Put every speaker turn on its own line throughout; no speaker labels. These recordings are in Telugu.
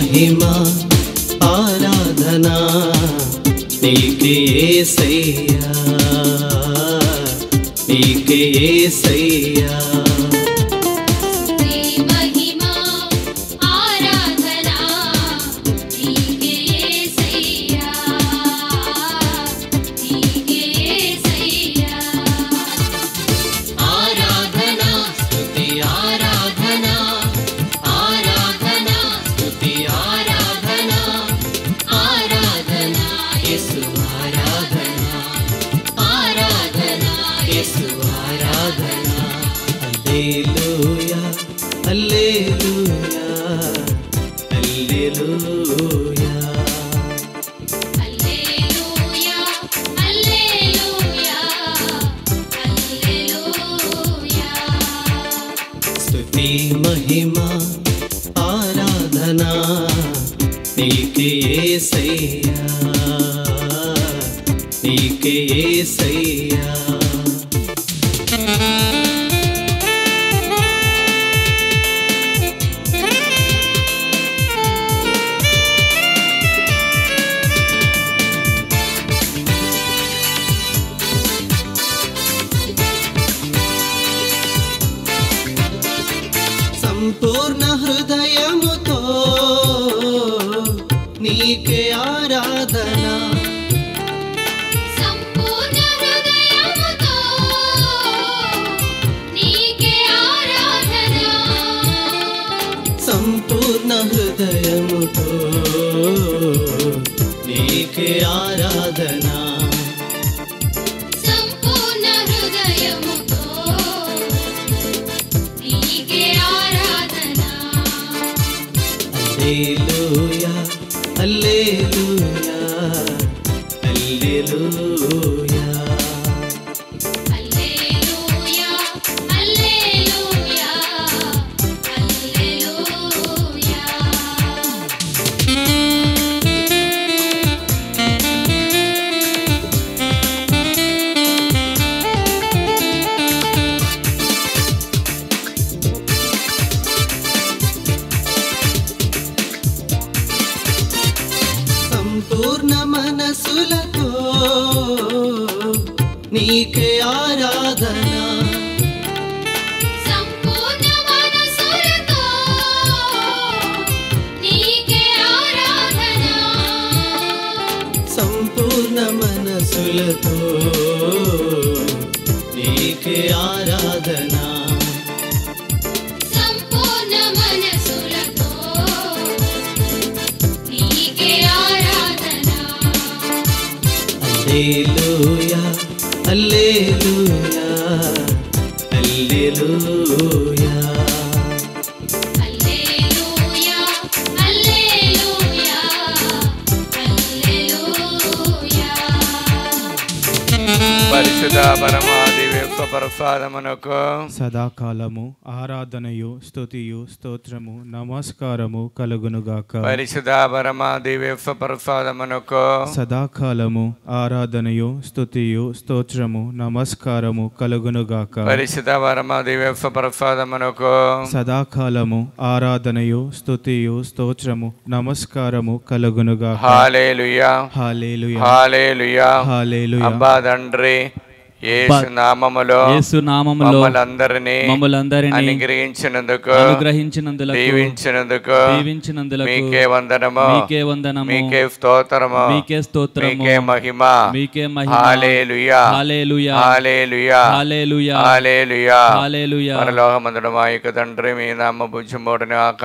మహిమా ఆరాధనా నీకే యేసయ్యా, నీకే యేసయ్యా. హల్లెలూయా హల్లెలూయా హల్లెలూయా.
హల్లెలూయా హల్లెలూయా హల్లెలూయా.
స్తుతి మహిమా ఆరాధనా నీకే యేసయ్యా, నీకే యేసయ్యా. సంపూర్ణ హృదయముతో నీకే ఆరాధన,
సంపూర్ణ హృదయముతో నీకే ఆరాధన,
సంపూర్ణ హృదయముతో నీకే ఆరాధన.
సంపూర్ణ హృదయముతో నీకే ఆరాధన.
హల్లెలూయా హల్లెలూయా హల్లెలూయా.
హల్లెలూయా హల్లెలూయా హల్లెలూయా.
సంపూర్ణ మనసులతో నీకే ఆరాధన,
సంపూర్ణ మనసులతో నీకే ఆరాధన,
సంపూర్ణ మనసులతో నీకే ఆరాధన.
సంపూర్ణ మనసులతో నీకే ఆరాధన.
హల్లెలూయా హల్లెలూయా హల్లెలూయా.
హల్లెలూయా హల్లెలూయా హల్లెలూయా.
పరిశుద్ధ పరమా దివ్య ప్రసాదమునకు
సదాకాలము ఆరాధనయు స్తుతియు స్తోత్రము నమస్కారము కలుగునుగాక.
పరిశుద్ధ పరమా దివ్య ప్రసాదమునకు
సదాకాలము ఆరాధనయు స్తుతియు స్తోత్రము నమస్కారము కలుగునుగాక.
పరిశుద్ధ పరమా దివ్య ప్రసాదమునకు
సదాకాలము ఆరాధనయు స్తుతియు స్తోత్రము నమస్కారము కలుగునుగాక.
హల్లెలూయా
హల్లెలూయా
హల్లెలూయా.
హల్లెలూయా.
అబ్బా తండ్రి యేసు నామములో మమ్మల్ందరినీ అనుగ్రహించినందుకు దీవించినందుకు మీకే వందనము, మీకే స్తోత్రము, మీకే మహిమ. హల్లెలూయా హల్లెలూయా హల్లెలూయా హల్లెలూయా. పరలోకమందున మా యొక్క తండ్రి మీ నామ పూజ్యమోడును గాక,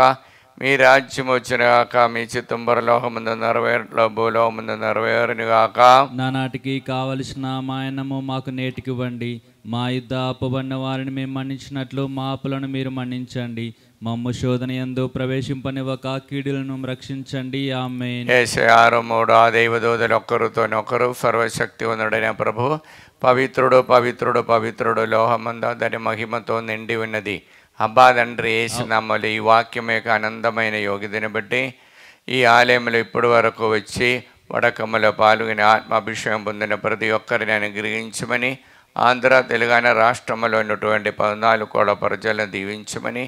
మీ రాజ్యం వచ్చిన గాక, మీ చిత్తం పరలోకమందు నెరవేరులో భూలోకమందు నెరవేరును గాక.
నానాటికి కావలసిన మాయనము మాకు నేటికివ్వండి, మా యుద్ధ అప్పుబడిన వారిని మేము మన్నించినట్లు మా అప్పులను మీరు మన్నించండి, మమ్ము శోధన యందు ప్రవేశింపనివ్వక కీడులను రక్షించండి. ఆమేన్.
యేషయా 6:3 ఆ దైవదూతలు ఒక్కరుతోనొకరు సర్వశక్తివంతుడైన ప్రభు పవిత్రుడు పవిత్రుడు పవిత్రుడు లోహమందు దాని మహిమతో నిండి ఉన్నది. అబ్బా తండ్రి యేసు నామములో ఈ వాక్యం యొక్క ఆనందమైన యోగ్యతను బట్టి ఈ ఆలయంలో ఇప్పటి వరకు వచ్చి వడకమ్మలో పాల్గొని ఆత్మాభిషేకం పొందిన ప్రతి ఒక్కరిని అనుగ్రహించమని, ఆంధ్ర తెలంగాణ రాష్ట్రంలో ఉన్నటువంటి 14 కోట్ల ప్రజలను దీవించమని,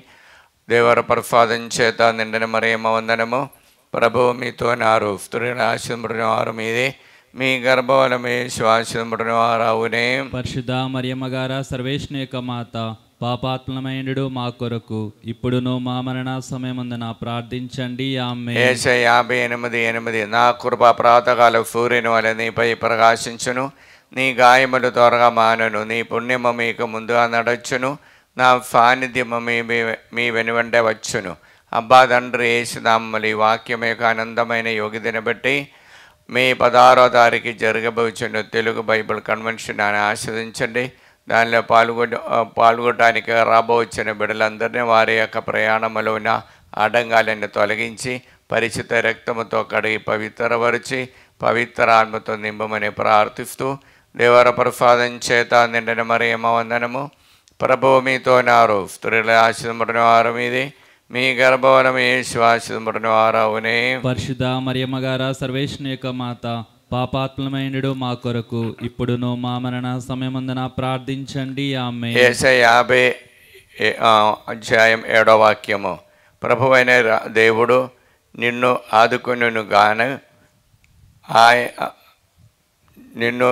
దేవర ప్రసాదం చేత నిండిన మరియమ్మ వందనము, ప్రభువు మీతోనారు. స్త్రీల ఆశీర్వదింపబడిన వారు మీదే, మీ గర్భఫలమే ఆశీర్వదింపబడిన వారు అవునే.
పరిశుద్ధ మరియమ్మ గారా సర్వేశ్వని యొక్క మాత, పాపాత్మలమైనడు మా కొరకు ఇప్పుడును మా మరణ సమయమందున ప్రార్థించండి. ఆమె.
యేషయ్య 58:8 నా కృప ప్రాతకాల సూర్యుని వలె నీపై ప్రకాశించును, నీ గాయములు త్వరగా మానను, నీ పుణ్యము మీకు ముందుగా నడచును, నా సాన్నిధ్యము మీ వెనువెంటే వచ్చును. అబ్బా తండ్రి యేసునామములు ఈ వాక్యం యొక్క ఆనందమైన యోగ్యతను బట్టి మే 16వ తారీఖు జరగబోచున్న తెలుగు బైబిల్ కన్వెన్షన్ అని ఆస్వాదించండి. దానిలో పాల్గొనడానికి రాబోచిన బిడ్డలందరినీ వారి యొక్క ప్రయాణంలో ఉన్న ఆటంకాలను తొలగించి పరిచిత రక్తముతో కడిగి పవిత్రపరిచి పవిత్ర ఆత్మతో నింపమని ప్రార్థిస్తూ దేవర ప్రసాదం చేత నిండిన మరియమ్మ వందనము. ప్రభువు మీతోనారు. స్త్రీల ఆశీర్వదింపబడిన వారు మీదే, మీ గర్భఫలమే ఆశీర్వదింపబడిన వారు అవునే.
పరిశుద్ధ మరియమ్మ గారా సర్వేశ్వని యొక్క మాత, పాపాత్మలమైనడు మా కొరకు ఇప్పుడును మా మరణ సమయమందున ప్రార్థించండి. ఆమె.
యేషయ్య 50:7 వాక్యము. ప్రభువైన దేవుడు నిన్ను ఆదుకొనును గాను, నిన్ను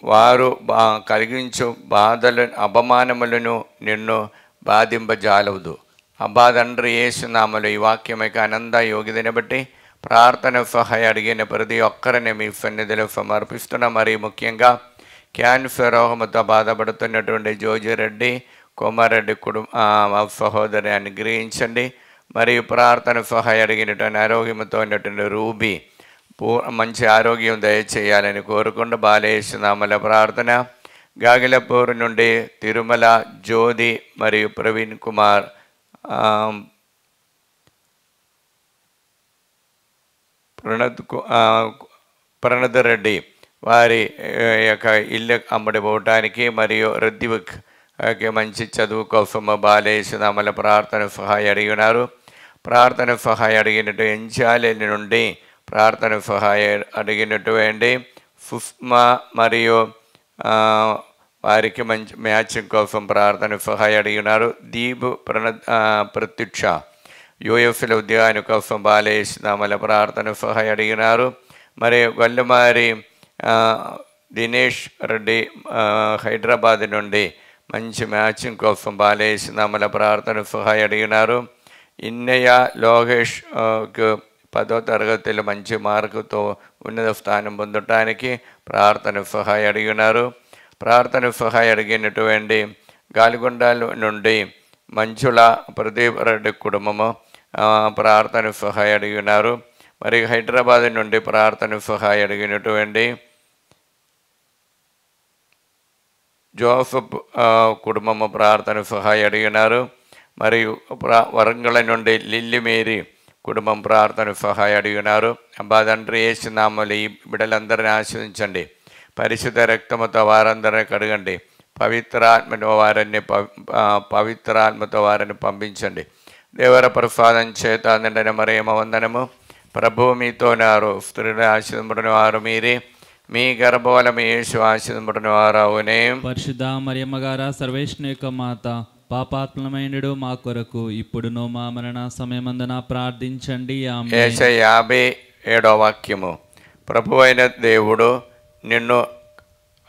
వారు కలిగించు బాధలను అపమానములను నిన్ను బాధింపజాలవదు. అబ్బా తండ్రి యేసునామములో ఈ వాక్యమైక ఆనంద యోగ్యతను బట్టి ప్రార్థన సహాయ అడిగిన ప్రతి ఒక్కరిని మీ సన్నిధిలో సమర్పిస్తున్నా. మరి ముఖ్యంగా క్యాన్సర్ రోగముతో బాధపడుతున్నటువంటి జోజిరెడ్డి కోమారెడ్డి సహోదరిని అనుగ్రహించండి. మరియు ప్రార్థన సహాయ అడిగినటువంటి ఆరోగ్యంతో ఉన్నటువంటి రూబీ మంచి ఆరోగ్యం దయచేయాలని కోరుకుంటూ బాలయేసునామల ప్రార్థన. గాగిలపూర్ నుండి తిరుమల జ్యోతి మరియు ప్రవీణ్ కుమార్, ప్రణద్ రెడ్డి వారి యొక్క ఇల్లు అమ్మడిపోవటానికి మరియు రద్దివక్ మంచి చదువు కోసం బాలయేసునామల ప్రార్థన సహాయ అడిగినారు. ప్రార్థన సహాయ అడిగినట్టు ఎంచాలి నుండి ప్రార్థన సహాయ అడిగినటువంటి సుష్మా మరియు వారికి మంచి మ్యాచింగ్ కోసం ప్రార్థన సహాయ అడిగినారు. దీప్ ప్రత్యుక్ష యూఎఫ్ల ఉద్యోగాని కోసం బాలయేసునామల ప్రార్థన సహాయ అడిగినారు. మరియు గొల్లమారి దినేష్ రెడ్డి హైదరాబాద్ నుండి మంచి మ్యాచింగ్ కోసం బాలయేసునామల ప్రార్థన సహాయ అడిగినారు. ఇన్నయ్య లోకేష్ 10వ తరగతిలో మంచి మార్కుతో ఉన్నత స్థానం పొందటానికి ప్రార్థన సహాయ అడిగినారు. ప్రార్థన సహాయ అడిగినటువంటి గాలిగొండ నుండి మంచుల ప్రదీప్ రెడ్డి కుటుంబము ప్రార్థన సహాయ అడిగినారు. మరియు హైదరాబాద్ నుండి ప్రార్థన సహాయ అడిగినటువంటి జోసఫ్ కుటుంబము ప్రార్థన సహాయ అడిగినారు. మరియు వరంగల్ నుండి లిల్లీ మేరీ కుటుంబం ప్రార్థన సహాయ అడిగినారు. అబ్బా తండ్రి యేసునామములో ఈ బిడ్డలందరినీ ఆశీర్వదించండి. పరిశుద్ధ రక్తముతో వారందరినీ కడగండి. పవిత్రాత్మతో వారిని పంపించండి. దేవర ప్రసాదం చేత నిండిన మరియమ్మ వందనము. ప్రభువు మీతోనారు. స్త్రీల ఆశీర్వదింపబడిన వారు మీరే, మీ గర్భఫలమే ఆశీర్వదింపబడిన వారు అవునే.
పరిశుద్ధ మరియమ్మ గారా సర్వేశ్వని యొక్క మాత, పాపాత్మలమైనడు మా కొరకు ఇప్పుడును మా మరణ సమయమందున ప్రార్థించండి. ఆమె.
యేషయ్య 57 వాక్యము. ప్రభువైన దేవుడు నిన్ను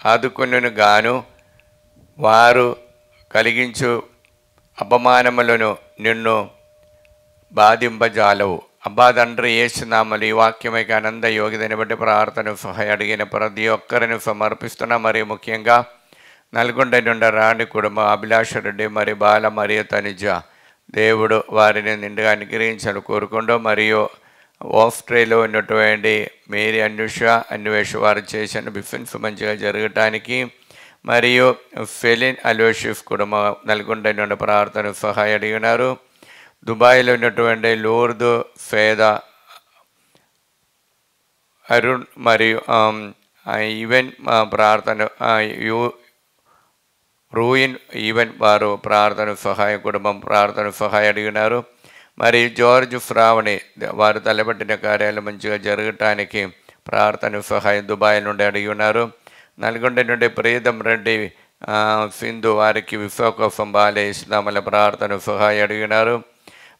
ఆదుకొనును గాను, వారు కలిగించు అపమానములను నిన్ను బాధింపజాలవు. అబ్బా తండ్రి యేసునామములో ఈ వాక్యమైక ఆనంద యోగ్యతను బట్టి ప్రార్థన సహాయ అడిగిన ప్రతి ఒక్కరిని సమర్పిస్తున్నా. మరియు ముఖ్యంగా నల్గొండ నుండి రాణి కుటుంబం అభిలాష రెడ్డి మరియు బాల మరియు తనిజ దేవుడు వారిని నిండుగా అనుగ్రహించాలని కోరుకుంటూ, మరియు ఆస్ట్రేలియాలో ఉన్నటువంటి మేరీ అన్వేష వారు చేసిన బిఫెన్స్ మంచిగా జరగటానికి, మరియు ఫెలిన్ అలోషిఫ్ కుటుంబం నల్గొండ నుండి ప్రార్థన సహాయ అడిగినారు. దుబాయ్లో ఉన్నటువంటి లూర్దు ఫేద అరుణ్ మరియు ఈవెన్ ప్రార్థన రూయిన్ ఈవెన్ వారు ప్రార్థన సహాయ కుటుంబం ప్రార్థన సహాయ అడిగినారు. మరియు జార్జ్ శ్రావణి వారు తలపెట్టిన కార్యాలు మంచిగా జరగటానికి ప్రార్థన సహాయం దుబాయ్ నుండి అడిగి ఉన్నారు. నల్గొండ నుండి ప్రీతం రెడ్డి సింధు వారికి విశ్వ కోసం బాలయేసునామములో ప్రార్థన సహాయ అడిగినారు.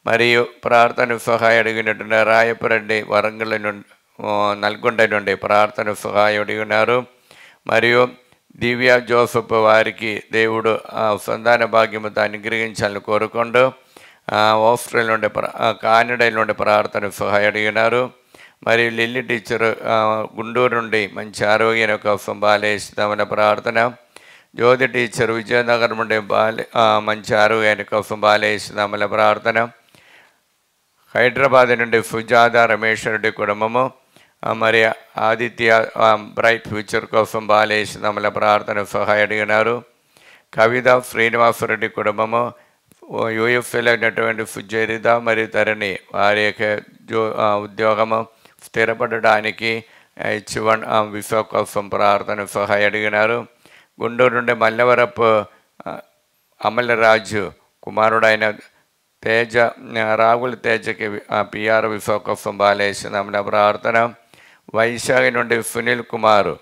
మరియు ప్రార్థన సహాయ అడిగినటువంటి రాయపురెడ్డి వరంగల్ నుండి నల్గొండ నుండి ప్రార్థన సహాయం అడిగి ఉన్నారు. మరియు దివ్య జోసఫ్ వారికి దేవుడు సంతాన భాగ్యముతో అనుగ్రహించాలని కోరుకుంటూ ఆస్ట్రేలియా నుండి కానడా నుండి ప్రార్థన సహాయం అడిగినారు. మరియు లిల్లీ టీచర్ గుంటూరు నుండి మంచి ఆరోగ్యం కోసం బాలేస్తామన్న ప్రార్థన. జ్యోతి టీచర్ విజయనగరం నుండి మంచి ఆరోగ్యాన్ని కోసం బాలేస్తామన్న ప్రార్థన. హైదరాబాద్ నుండి సుజాత రమేష్ రెడ్డి కుటుంబము మరి ఆదిత్య బ్రైట్ ఫ్యూచర్ కోసం బాలేస్తామన్న ప్రార్థన సహాయం అడిగినారు. కవిత శ్రీనివాసరెడ్డి కుటుంబము యూఎఫ్ఏలో అయినటువంటి సుజరిత మరియు తరణి వారి యొక్క ఉద్యోగము స్థిరపడడానికి H1 విసా కోసం ప్రార్థన సహాయం అడిగినారు. గుంటూరు నుండి మల్లవరపు అమలరాజు కుమారుడైన తేజ రాహుల్ తేజకి పిఆర్ విసా కోసం బాలేసిన ప్రార్థన. వైశాఖి నుండి సునీల్ కుమార్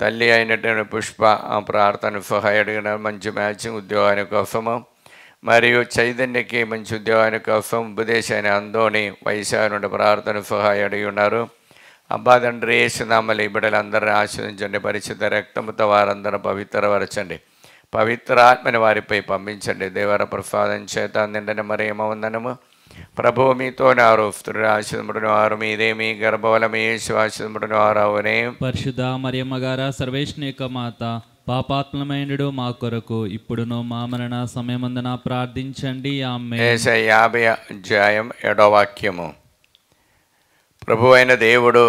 తల్లి అయినటువంటి పుష్ప ప్రార్థన సహాయం అడిగినారు. మంచి మ్యాచింగ్ ఉద్యోగాని కోసము. మరియు చైతన్యకి మంచి ఉద్యోగాని కోసం ఉపదేశ అయిన అందోని వైశాఖ నుండి ప్రార్థన సహాయం అడిగి ఉన్నారు. అబ్బా తండ్రి యేసునామములో ఈ బిడ్డలందరినీ ఆశీర్వదించండి. పరిశుద్ధ రక్తముతో వారందరూ పవిత్రపరచండి. పవిత్ర ఆత్మని వారిపై పంపించండి. దేవర ప్రసాదం చేత నిండిన మరియమ్మ వందనము. ప్రభువు మీతో నారు స్త్రీలు ఆశీర్వదింపబడిన వారు మీరే, మీ గర్భఫలము యేసు ఆశీర్వదింపబడిన వారు అవునే.
పరిశుద్ధ మరియమ్మ గారా సర్వేశ్వని యొక్క మాత, పాపాత్మమైనడు మా కొరకు ఇప్పుడును మా మరణ సమయమందున ప్రార్థించండి. ఆమేన్.
యేషయా 50వ అధ్యాయం 7వ వాక్యము. ప్రభు అయిన దేవుడు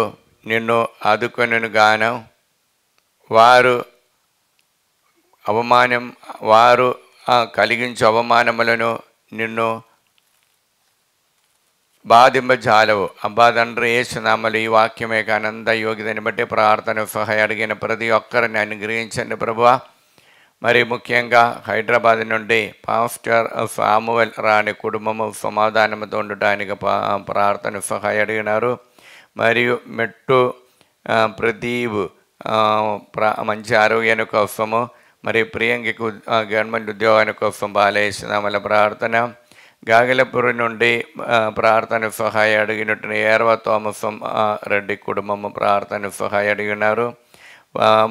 నిన్ను ఆదుకొనెను గాను వారు కలిగించు అవమానములను నిన్ను బాధింపజాలవు. అబ్బా తండ్రి యేసునామములో ఈ వాక్యమే ఆనంద యోగ్యతని బట్టి ప్రార్థన సహాయం అడిగిన ప్రతి ఒక్కరిని అనుగ్రహించండి ప్రభువా. మరి ముఖ్యంగా హైదరాబాద్ నుండి పాస్టర్ సామువల్ రాణి కుటుంబము సమాధానంతో ఉండటానికి ప్రార్థన సహాయం అడిగినారు. మరియు మెట్టు ప్రదీప్ మంచి ఆరోగ్యాన్ని కోసము, మరి ప్రియాంకకు గవర్నమెంట్ ఉద్యోగాని కోసం బాలేసినామల ప్రార్థన. గాగలపురం నుండి ప్రార్థన సహాయం అడిగినట్టు ఏర్వ తోమసం రెడ్డి కుటుంబము ప్రార్థన సహాయం అడిగినారు.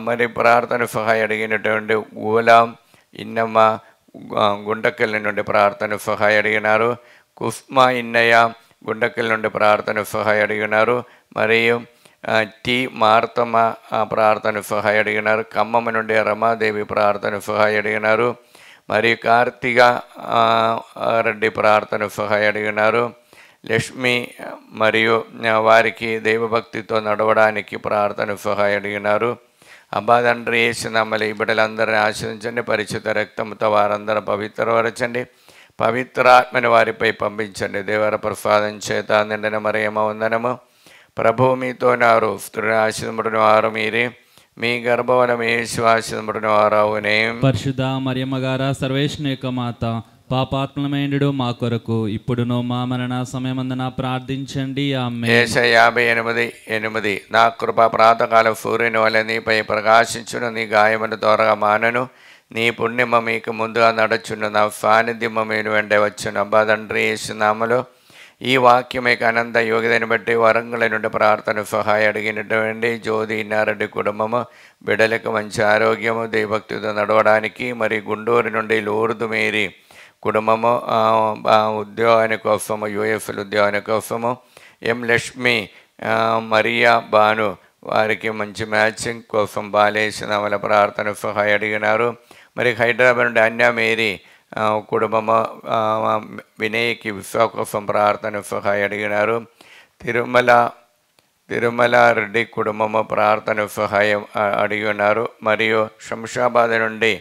మరి ప్రార్థన సహాయం అడిగినటువంటి ఊలాం ఇన్నమ్మ గుండకల్ నుండి ప్రార్థన సహాయం అడిగినారు. కుస్మా ఇన్నయ్య గుండకల్ నుండి ప్రార్థన సహాయం అడిగినారు. మరియు టి మార్తమ్మ ప్రార్థన సహాయం అడిగినారు. ఖమ్మం నుండి రమాదేవి ప్రార్థన సహాయం అడిగినారు. మరియు కార్తీక రెడ్డి ప్రార్థన సహాయం అడిగినారు. లక్ష్మి మరియు వారికి దైవభక్తితో నడవడానికి ప్రార్థన సహాయం అడిగినారు. అబ్బా తండ్రి యేసునామములో ఈ బిడ్డలందరినీ ఆశీర్వదించండి. పరిశుద్ధ రక్తంతో వారందరూ పవిత్రపరచండి. పవిత్రాత్మని వారిపై పంపించండి. దేవర ప్రసాదం చేత నిండిన మరియమ్మ వందనము. ప్రభువు మీతో నారు స్త్రీలు ఆశీర్వదింపబడిన వారు మీరే, మీ గర్భఫలము యేసు ఆశీర్వదింపబడిన వారు అవునే.
పరిశుద్ధ మరియమ్మ గారా సర్వేశ్వని యొక్క మాత, పాపాత్మమైనడు మా కొరకు ఇప్పుడును మా మరణ సమయమందున ప్రార్థించండి. ఆమేన్.
యేషయా 58:8 నా కృప ప్రాతకాల సూర్యుని వలె నీపై ప్రకాశించును, నీ గాయమును త్వరగా మానను, నీ పుణ్యమ మీకు ముందుగా నడచును, నా సాన్నిధ్యము మీరు వెంట వచ్చును. అబ్బా తండ్రి యేసునామములో ఈ వాక్యం యొక్క అనంత యోగ్యతని బట్టి వరంగల్ నుండి ప్రార్థన సహాయం అడిగినటువంటి జ్యోతి ఇన్నారెడ్డి కుటుంబము బిడ్డలకు మంచి ఆరోగ్యము, దైవభక్తితో నడవడానికి. మరి గుంటూరు నుండి లూర్దు మేరీ కుటుంబము ఉద్యోగాని కోసము, యూఎఫ్ఎల్ ఉద్యోగాని కోసము. ఎం లక్ష్మి మరియా భాను వారికి మంచి మ్యాచింగ్ కోసం బాలేసిన వాళ్ళ ప్రార్థన సహాయం అడిగినారు. మరి హైదరాబాద్ నుండి అన్య మేరీ కుటుంబము వినయ్కి విశ్వ కోసం ప్రార్థన సహాయం అడిగినారు. తిరుమల రెడ్డి కుటుంబము ప్రార్థన సహాయం అడిగి ఉన్నారు. మరియు శంషాబాద్ నుండి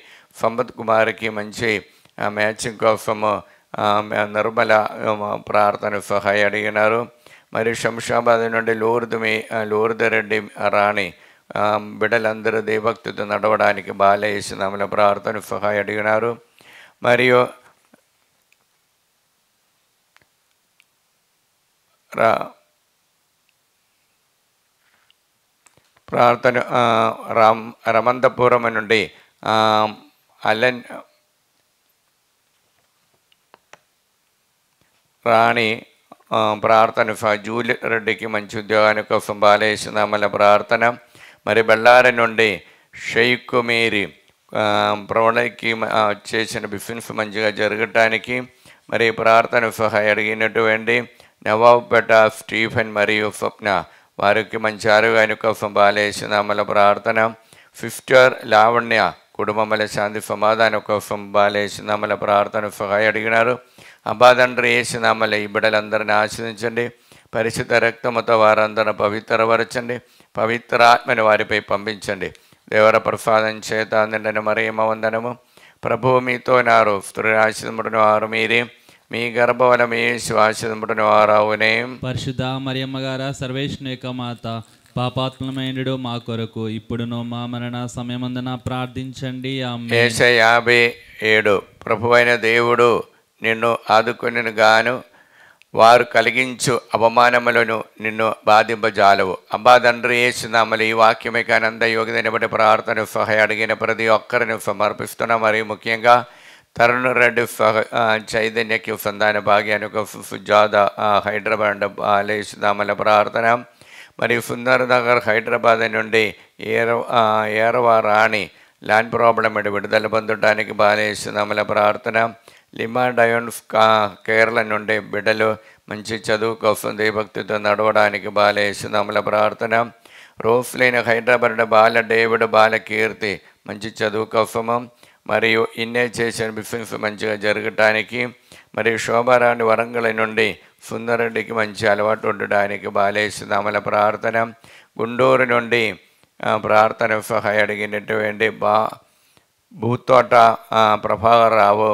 సంపత్ కుమార్కి మంచి మ్యాచింగ్ కోసము నిర్మల ప్రార్థన సహాయం అడిగినారు. మరియు శంషాబాద్ నుండి లూర్దు రెడ్డి రాణి బిడ్డలందరూ దేవభక్తితో నడవడానికి బాలేసినామల ప్రార్థన సహాయం అడిగినారు. మరియు ప్రార్థన రమంతపురం నుండి రాణి ప్రార్థన జూలి రెడ్డికి మంచి ఉద్యోగాని కోసం బాలేసునామల ప్రార్థన. మరి బళ్ళారి నుండి షేక్ మేరీ ప్రవణకి చేసిన బిజినెస్ మంచిగా జరగటానికి మరి ప్రార్థన సహాయం అడిగినటువంటి నవాబ్పేట స్టీఫెన్ మరియు స్వప్న వారికి మంచి ఆరోగ్యాని కోసం బాలేసునామల ప్రార్థన. సిస్టర్ లావణ్య కుటుంబముల శాంతి సమాధానం కోసం బాలేసునామల ప్రార్థన సహాయం అడిగినారు. అబ్బాదండ్రి ఏసునామల ఈ బిడ్డలందరినీ ఆశ్రయించండి. పరిశుద్ధ రక్తముతో వారందరిని పవిత్రపరచండి. పవిత్ర ఆత్మని వారిపై పంపించండి. దేవర ప్రసాదం చేత నిండిన మరియమ్మ వందనము. ప్రభువు మీతో నారు, స్త్రీ ఆశీర్వదింపబడిన వారు మీరే, మీ గర్భఫలము యేసు ఆశీర్వదింపబడిన వారవునే.
పరిశుద్ధ మరియమ్మ గారా, సర్వేశ్వరుని యొక్క మాత, పాపాత్మమైనడు మా కొరకు ఇప్పుడును మా మరణ సమయమందున ప్రార్థించండి. ఆమేన్.
యేషయా 57. ప్రభువైన దేవుడు నిన్ను ఆదుకొనిను గాను వారు కలిగించు అవమానములను నిన్ను బాధింపజాలవు. అబ్బా తండ్రి యేసునామలు ఈ వాక్యమే కానంద యోగిదని బట్టి ప్రార్థన సహాయం అడిగిన ప్రతి ఒక్కరిని సమర్పిస్తున్నా. మరియు ముఖ్యంగా తరుణ్ రెడ్డి చైతన్యకి సంధాన భాగ్యానికి సుజాత హైదరాబాద్ యేసునామల ప్రార్థన. మరియు సుందర్ నగర్ హైదరాబాద్ నుండి ఏరవ రాణి ల్యాండ్ ప్రాబ్లం విడుదల పొందడానికి బాలేసునామల ప్రార్థన. లిమా డయోన్స్ కేరళ నుండి బిడ్డలు మంచి చదువు కోసం దేవభక్తితో నడవడానికి బాలేసునామల ప్రార్థన. రోస్లైన హైదరాబాద్ బాల డేవిడ్ బాల కీర్తి మంచి చదువు కోసము మరియు ఇన్నే చేసిన బిజినెస్ మంచిగా జరగటానికి. మరియు శోభారాణి వరంగల్ నుండి సుందరెడ్డికి మంచి అలవాటు ఉండడానికి బాలేసునామల ప్రార్థన. గుంటూరు నుండి ప్రార్థన సహాయం అడిగినటువంటి భూతోట ప్రభాకరరావు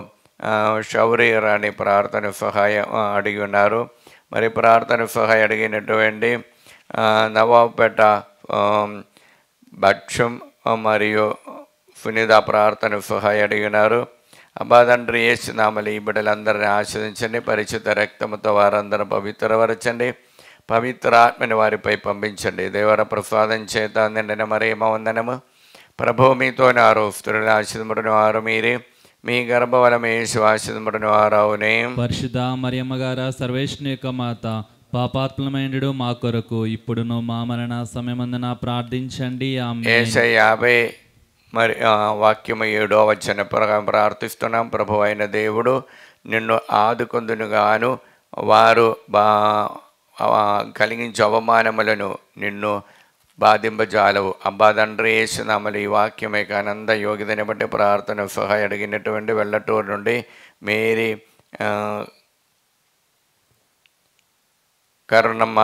శౌరి రాణి ప్రార్థన సహాయం అడిగి ఉన్నారు. మరి ప్రార్థన సహాయం అడిగినటువంటి నవాబ్పేట భక్షం మరియు సునీత ప్రార్థన సహాయం అడిగినారు. అబ్బాదండ్రి యేసునామలు ఈ బిడ్డలందరినీ ఆశ్రయించండి. పరిశుద్ధ రక్తముతో వారందరూ పవిత్రపరచండి. పవిత్ర ఆత్మని వారిపై పంపించండి. దేవర ప్రసాదం చేత నిండిన మరియమ్మ వందనము. ప్రభువు మీతో నారు, స్త్రీలు ఆశీర్వదింపబడిన వారు మీరే, మీ గర్భఫలము యేసు ఆశీర్వదింపబడిన వారవునే.
పరిశుద్ధ మరియమ్మ గారా, సర్వేశ్వరుని యొక్క మాత, పాపాత్మమైనడు మా కొరకు ఇప్పుడును మా మరణ సమయమందున ప్రార్థించండి. ఆమేన్.
యేషయా 50 వాక్యము 7వ వచనం ప్రకారం ప్రార్థిస్తున్నాం. ప్రభు అయిన దేవుడు నిన్ను ఆదుకొందునుగాను వారు కలిగించే అవమానములను నిన్ను బాధింపజాలవు. అబ్బా తండ్రి యేసునామలు ఈ వాక్యమే కానంద యోగిదని బట్టి ప్రార్థన సహాయం అడిగినటువంటి వెల్లటూరు నుండి మేరీ కరుణమ్మ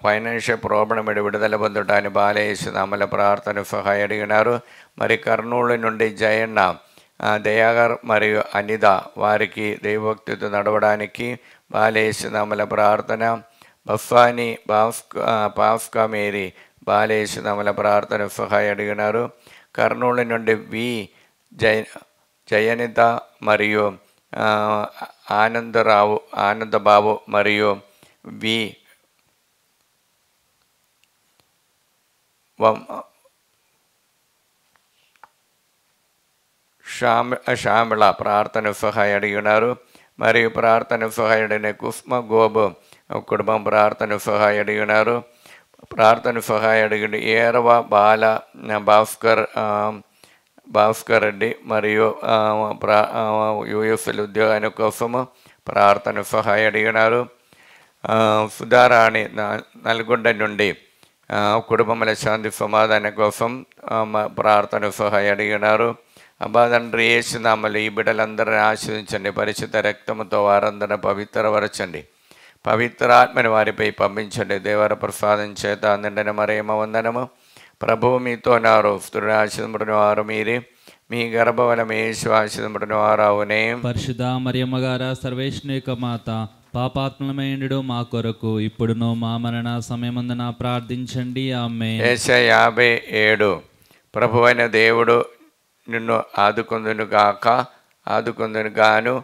ఫైనాన్షియల్ ప్రాబ్లం విడుదల పొందటాన్ని బాలయేసునామల ప్రార్థన సహాయం అడిగినారు. మరి కర్నూలు నుండి జయన్న దయాగర్ మరియు అనిత వారికి దైవభక్తితో నడవడానికి బాలయేసునామల ప్రార్థన. బఫాని పాస్కా మేరీ బాలయేసునామల ప్రార్థన సహాయం అడిగినారు. కర్నూలు నుండి జయనిత మరియు ఆనందబాబు మరియు శ్యామళ ప్రార్థన సహాయం అడిగినారు. మరియు ప్రార్థన సహాయం అడిగిన కుస్మ గోబు కుటుంబం ప్రార్థన సహాయం అడిగినారు. ప్రార్థన సహాయం అడిగిన ఏరవ బాల భాస్కర్ రెడ్డి మరియు యూఎస్ఎల్ ఉద్యోగాని కోసము ప్రార్థన సహాయం అడిగినారు. సుధారాణి నల్గొండ నుండి కుటుంబముల శాంతి సమాధానం కోసం ప్రార్థన సహాయం అడిగినారు. అబ్బా తండ్రి యేసునామలు ఈ బిడ్డలందరినీ ఆశ్రయించండి. పరిశుద్ధ రక్తముతో వారందరిని పవిత్రపరచండి. పవిత్ర ఆత్మని వారిపై పంపించండి. దేవర ప్రసాదం చేత నిండిన మరియమ్మ వందనము. ప్రభువు మీతో నారు, స్త్రీలు ఆశీర్వదింపబడిన వారు మీరే, మీ గర్భఫలము యేసు ఆశీర్వదింపబడిన వారవునే.
పరిశుద్ధ మరియమ్మ గారా, సర్వేశ్వరుని యొక్క మాత, పాపాత్మమైనడు మా కొరకు ఇప్పుడును మా మరణ సమయమందున ప్రార్థించండి. ఆమేన్.
యేషయా 57. ప్రభువైన దేవుడు నిన్ను ఆదుకొందును గాను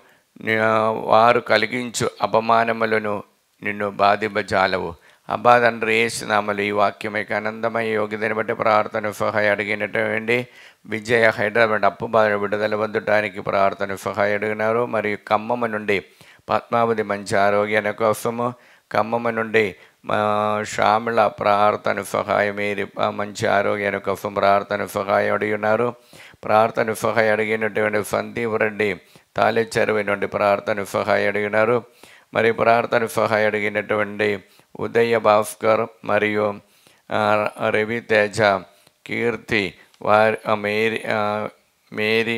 వారు కలిగించు అవమానములను నిన్ను బాధింపజాలవు. అబ్బా తండ్రి యేసునామలు ఈ వాక్యమే ఆనందమయ యోగ్యతని బట్టి ప్రార్థన సహాయం అడిగినటువంటి విజయ హైదరాబాద్ అప్పు బాధ విడుదల పొందడానికి ప్రార్థన సహాయం అడిగినారు. మరియు ఖమ్మం నుండి పద్మావతి మంచి ఆరోగ్యాన్ని కోసము, ఖమ్మం నుండి శ్యామల ప్రార్థన సహాయం మీరు మంచి ఆరోగ్యాన్ని కోసం ప్రార్థన సహాయం అడిగి ఉన్నారు. ప్రార్థన సహాయం అడిగినటువంటి సందీప్ రెడ్డి తాళెచెరువు నుండి ప్రార్థన సహాయం అడిగినారు. మరి ప్రార్థన సహాయం అడిగినటువంటి ఉదయ భాస్కర్ మరియు రవితేజ, కీర్తి వారి మేరీ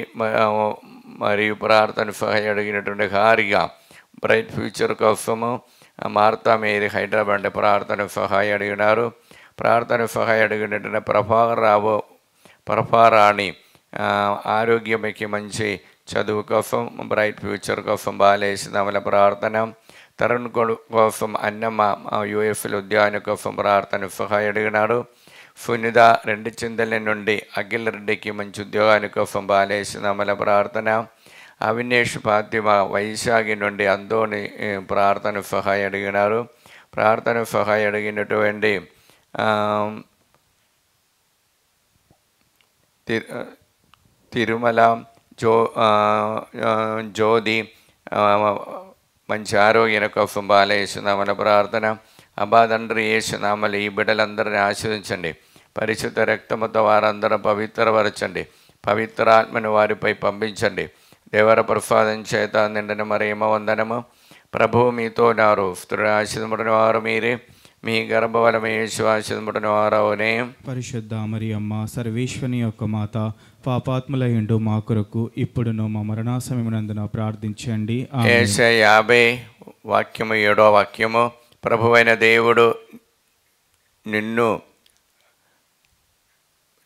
మరియు ప్రార్థన సహాయం అడిగినటువంటి హారిగా బ్రైట్ ఫ్యూచర్ కోసము, మార్తా మేరీ హైదరాబాద్ ప్రార్థన సహాయం అడిగినారు. ప్రార్థన సహాయం అడిగినటువంటి ప్రభారాణి ఆరోగ్యమకి మంచి చదువు కోసం, బ్రైట్ ఫ్యూచర్ కోసం బాలేసినామల ప్రార్థన. తరుణ్ కోసం అన్నమ్మ యూఎస్లో ఉద్యాన కోసం ప్రార్థన సహాయం అడిగినాడు. సునిత రెండు చింతల నుండి అఖిల్ రెడ్డికి మంచి ఉద్యోగాని కోసం బాలేసినామల ప్రార్థన. అవినేష్ ఫాతిమ వైశాఖి నుండి అందోని ప్రార్థన సహాయం అడిగినారు. ప్రార్థన సహాయం అడిగినటువంటి తిరుమల జ్యోతి మంచి ఆరోగ్యం కోసం బాలేసునామల ప్రార్థన. అబ్బా తండ్రి యేసునామలు ఈ బిడ్డలందరినీ ఆశీర్వదించండి. పరిశుద్ధ రక్తముతో వారందరూ పవిత్రపరచండి. పవిత్రాత్మను వారిపై పంపించండి. దేవర ప్రసాదం చేత నిండిన మరియమ్మ వందనము. ప్రభువు మీతో ఉన్నారు. స్త్రీ ఆశీర్వదింపబడిన వారు మీరే, మీ గర్భఫలము యేసు ఆశీర్వదింపబడిన వారవునే.
పరిశుద్ధ మరియమ్మ సర్వేశ్వని యొక్క మాత, పాపాత్ములయుండు మా కొరకు ఇప్పుడును మా మరణ సమయమునందున ప్రార్థించండి.
యేషయ 50 వాక్యము 7వ వాక్యము. ప్రభువైన దేవుడు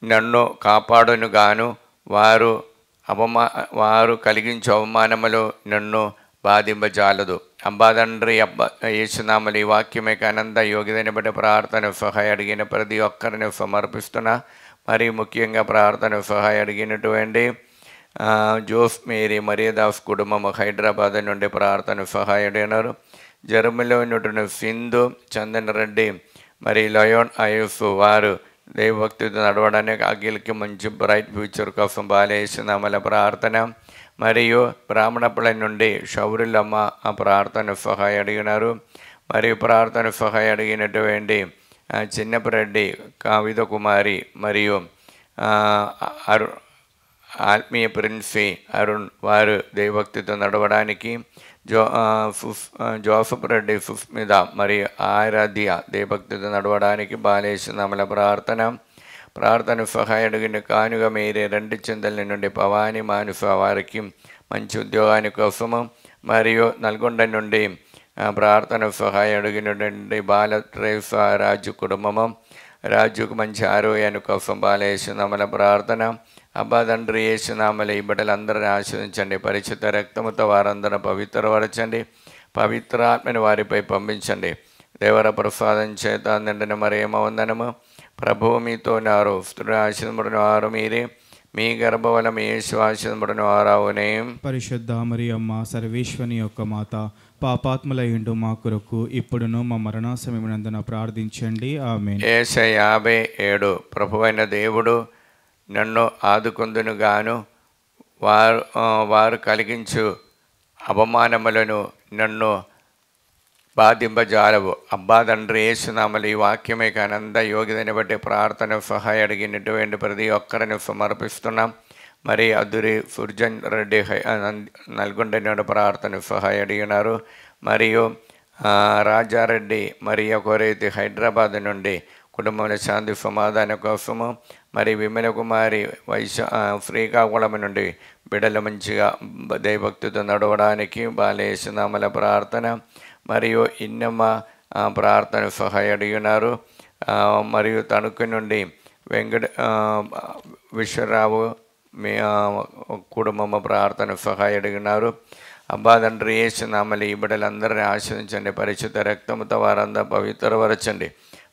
నన్ను కాపాడును గాను వారు కలిగించే అవమానములు నన్ను బాధింపజాలదు. అబ్బాదండ్రి యేసునామలు ఈ వాక్యమే ఆనంద యోగ్యతని బట్టి ప్రార్థన సహాయం అడిగిన ప్రతి ఒక్కరిని సమర్పిస్తున్నా. మరి ముఖ్యంగా ప్రార్థన సహాయం అడిగినటువంటి జోస్ మేరీ మరియదాస్ కుటుంబము హైదరాబాద్ నుండి ప్రార్థన సహాయం అడిగినారు. జర్మనీలో ఉన్నటువంటి సింధు చందన్ రెడ్డి మరి లయోన్ ఐఎఫ్ వారు దైవభక్తితో నడవడానికి అఖిల్కి మంచి బ్రైట్ ఫ్యూచర్ కోసం బాలేసినామల ప్రార్థన. మరియు బ్రాహ్మణపల్లి నుండి షౌరిలమ్మ ఆ ప్రార్థన సహాయం అడిగినారు. మరియు ప్రార్థన సహాయం అడిగినటువంటి చిన్నపరెడ్డి కావిద కుమారి మరియు ఆత్మీయ ప్రిన్సి అరుణ్ వారు దైవభక్తితో నడవడానికి, జోసఫ్ రెడ్డి సుస్మిత మరియు ఆరాధ్య దైవభక్తితో నడవడానికి బాలేసినామల ప్రార్థన సహాయం అడిగిన కానుక మీరే 2 చింతల నుండి పవాని మానుస వారికి మంచి ఉద్యోగాని కోసము. మరియు నల్గొండ నుండి ప్రార్థన సహాయం అడిగినటువంటి బాలట్రేస రాజు కుటుంబము, రాజుకు మంచి ఆరోగ్యాన్ని కోసం బాలేసినామల ప్రార్థన. అబ్బా తండ్రి యేసునామలు ఈ బిడ్డలందరినీ ఆశీర్వదించండి. పరిశుద్ధ రక్తముతో వారందరూ పవిత్రపరచండి. పవిత్రాత్మని వారిపై పంపించండి. దేవర ప్రసాదం చేత నిండిన మరియమ్మ వందనము. ప్రభువు మీతో ఉన్నారు. స్త్రీ ఆశీర్వదింపబడిన వారు మీరే, మీ గర్భఫలము యేసు ఆశీర్వదింపబడిన వారవునే.
పరిశుద్ధ మరియమ్మ సర్వేశ్వని యొక్క మాత, పాపాత్ములయుండు మా కొరకు ఇప్పుడును మా మరణ సమయమునందున ప్రార్థించండి. ఆమేన్.
యేషయ 57 ప్రభువైన దేవుడు నన్ను ఆదుకొందును గాను వారు కలిగించు అవమానములను నన్ను బాధింపజాలవు. అబ్బా తండ్రి యేసునామలు ఈ వాక్యమే ఆనంద యోగ్యతని బట్టి ప్రార్థన సహాయం అడిగినటువంటి ప్రతి ఒక్కరిని సమర్పిస్తున్నాం. మరి అదురి సుర్జన్ రెడ్డి నల్గొండ నుండి ప్రార్థన సహాయం అడిగినారు. మరియు రాజారెడ్డి మరియు కొరైతి హైదరాబాద్ నుండి కుటుంబంలో శాంతి సమాధానం కోసము. మరి విమల కుమారి శ్రీకాకుళం నుండి బిడ్డలు మంచిగా దైవభక్తితో నడవడానికి బాలేసినామల ప్రార్థన. మరియు ఇన్నమ్మ ప్రార్థన సహాయం అడిగినారు. మరియు తణుకు నుండి విశ్వరావు మీ కుటుంబము ప్రార్థన సహాయం అడిగినారు. అబ్బా తండ్రి యేసునామలు ఈ బిడ్డలందరినీ ఆశీర్వదించండి. పరిశుద్ధ రక్తముతో వారందరూ పవిత్రపరచండి.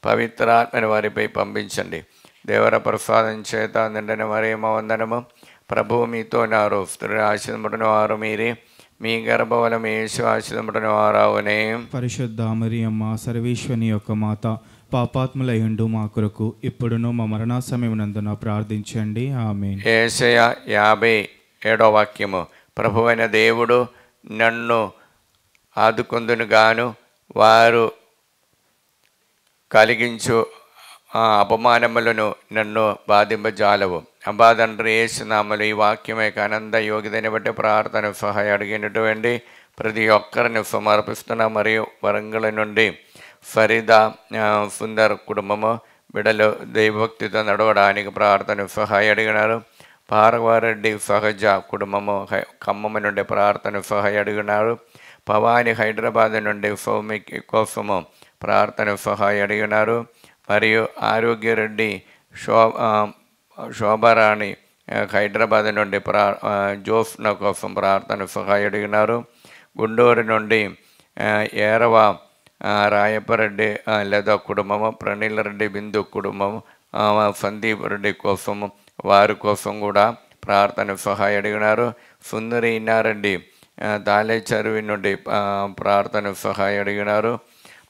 పవిత్రాత్మని వారిపై పంపించండి. దేవర ప్రసాదం చేత నిండిన మరియమ్మ వందనము. ప్రభువు మీతో ఉన్నారు. స్త్రీ ఆశీర్వదింపబడిన వారు మీరే, మీ గర్భఫలము యేసు ఆశీర్వదింపబడిన వారవునే.
పరిశుద్ధ మరియమ్మ సర్వేశ్వని యొక్క మాత, పాపాత్ములయుండు మా కొరకు ఇప్పుడును మా మరణ సమయమునందున ప్రార్థించండి. ఆమేన్.
యేషయ 57 వాక్యము. ప్రభువైన దేవుడు నన్ను ఆదుకొందును గాను వారు కలిగించు అపమానములను నన్ను బాధింపజాలవు. అబ్బా తండ్రి యేసునామములో ఈ వాక్యమే ఆనంద యోగ్యతని బట్టి ప్రార్థన సహాయం అడిగినటువంటి ప్రతి ఒక్కరిని సమర్పిస్తున్నా. మరియు వరంగల్ నుండి ఫరీదా సుందర్ కుటుంబము బిడలు దైవభక్తితో నడవడానికి ప్రార్థన సహాయం అడిగినారు. పార్వారెడ్డి సహజ కుటుంబము ఖమ్మం నుండి ప్రార్థన సహాయం అడిగినారు. భవాని హైదరాబాద్ నుండి సౌమికి కోసము ప్రార్థన సహాయం అడిగినారు. మరియు ఆరోగ్యరెడ్డి శోభారాణి హైదరాబాద్ నుండి జోఫ్న కోసం ప్రార్థన సహాయం అడిగినారు. గుంటూరు నుండి ఏరవ రాయపరెడ్డి లేదా కుటుంబము, ప్రణీల్ రెడ్డి బిందు కుటుంబము, సందీప్ రెడ్డి కోసము వారి కోసం కూడా ప్రార్థన సహాయం అడిగినారు. సుందరి ఇన్నారెడ్డి తాలేచరువి నుండి ప్రార్థన సహాయం అడిగినారు.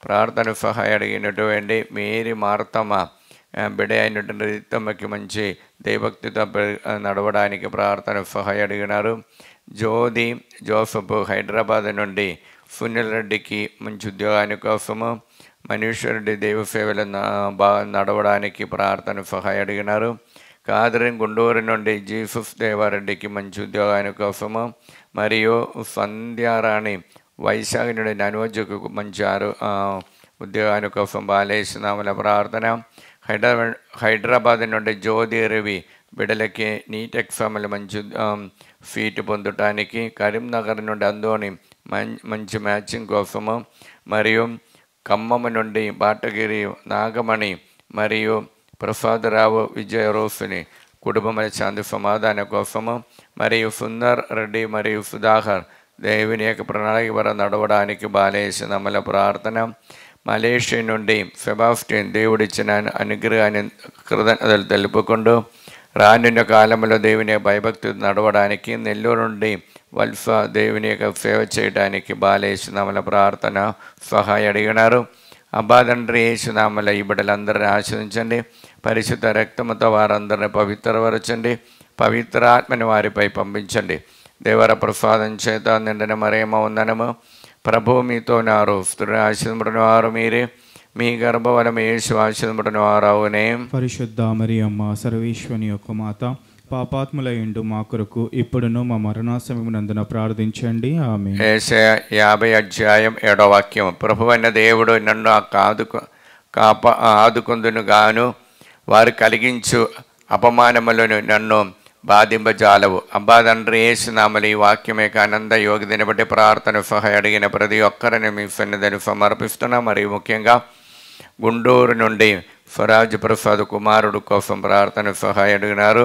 ప్రార్థన సహాయం అడిగినటువంటి మేరీ మార్తమ్మ బిడ్డ అయినటువంటి రీతమ్మకి మంచి దైవభక్తితో నడవడానికి ప్రార్థన సహాయం అడిగినారు. జ్యోతి జోసఫ్ హైదరాబాద్ నుండి సునీల్ రెడ్డికి మంచి ఉద్యోగాని కోసము, మనీశ్వరెడ్డి దైవ సేవలు నడవడానికి ప్రార్థన సహాయం అడిగినారు. కాదరిన్ గుంటూరు నుండి జీసస్ దేవారెడ్డికి మంచి ఉద్యోగాని కోసము, మరియు సంధ్యారాణి వైశాఖ నుండి నన్వజకు మంచి ఉద్యోగాని కోసం బాలేసునామల ప్రార్థన. హైదరాబాద్ నుండి జ్యోతి రవి బిడలకి నీట్ ఎగ్జామ్లు మంచి సీటు పొందటానికి. కరీంనగర్ నుండి అందోని మంచి మ్యాచింగ్ కోసము, మరియు ఖమ్మం నుండి బాటగిరి నాగమణి మరియు ప్రసాదరావు విజయ రోషిని కుటుంబముల శాంతి సమాధానం కోసము, మరియు సుందర్ రెడ్డి మరియు సుధాకర్ దేవుని యొక్క ప్రణాళిక ద్వారా నడవడానికి బాలేసునామల ప్రార్థన. మలేషియా నుండి సెబాస్టియన్ దేవుడిచ్చిన అనుగ్రహాన్ని కృతజ్ఞతలు తెలుపుకుంటూ రానున్న కాలంలో దేవుని యొక్క భయభక్తి నడవడానికి. నెల్లూరు నుండి వల్ఫా దేవుని యొక్క సేవ చేయడానికి బాలేసునామల ప్రార్థన సహాయం అడిగినారు. అబ్బా తండ్రి యేసునామల ఈ బిడ్డలందరినీ ఆశ్రయించండి. పరిశుద్ధ రక్తముతో వారందరిని పవిత్రపరచండి. పవిత్రాత్మని వారిపై పంపించండి. దేవర ప్రసాదం చేత నిండిన మరేమో ఉందనము. ప్రభువు మీతో నారు, స్త్రీని ఆశీర్వదించిన వారు మీరే, మీ గర్భఫలము యేసు ఆశీర్వదించిన వారు అవునే.
పరిశుద్ధ మరియమ్మ సర్వేశ్వని యొక్క మాత, పాపాత్ములైండు మా కొరకు ఇప్పుడును మా మరణ సమయమునందున ప్రార్థించండి. ఆమేన్.
యెషయా 50:7 ప్రభువైన దేవుడు నన్ను ఆదుకొందును గాను వారు కలిగించు అపమానములను నన్ను బాధింపజాలవు. అబ్బా తండ్రి యేసునామములో ఈ వాక్యమే ఆనంద యోగ్యతని బట్టి ప్రార్థన సహాయం అడిగిన ప్రతి ఒక్కరిని మీ సన్నిధిని సమర్పిస్తున్నా. మరియు ముఖ్యంగా గుంటూరు నుండి స్వరాజ్ ప్రసాద్ కుమారుడు కోసం ప్రార్థన సహాయం అడిగినారు.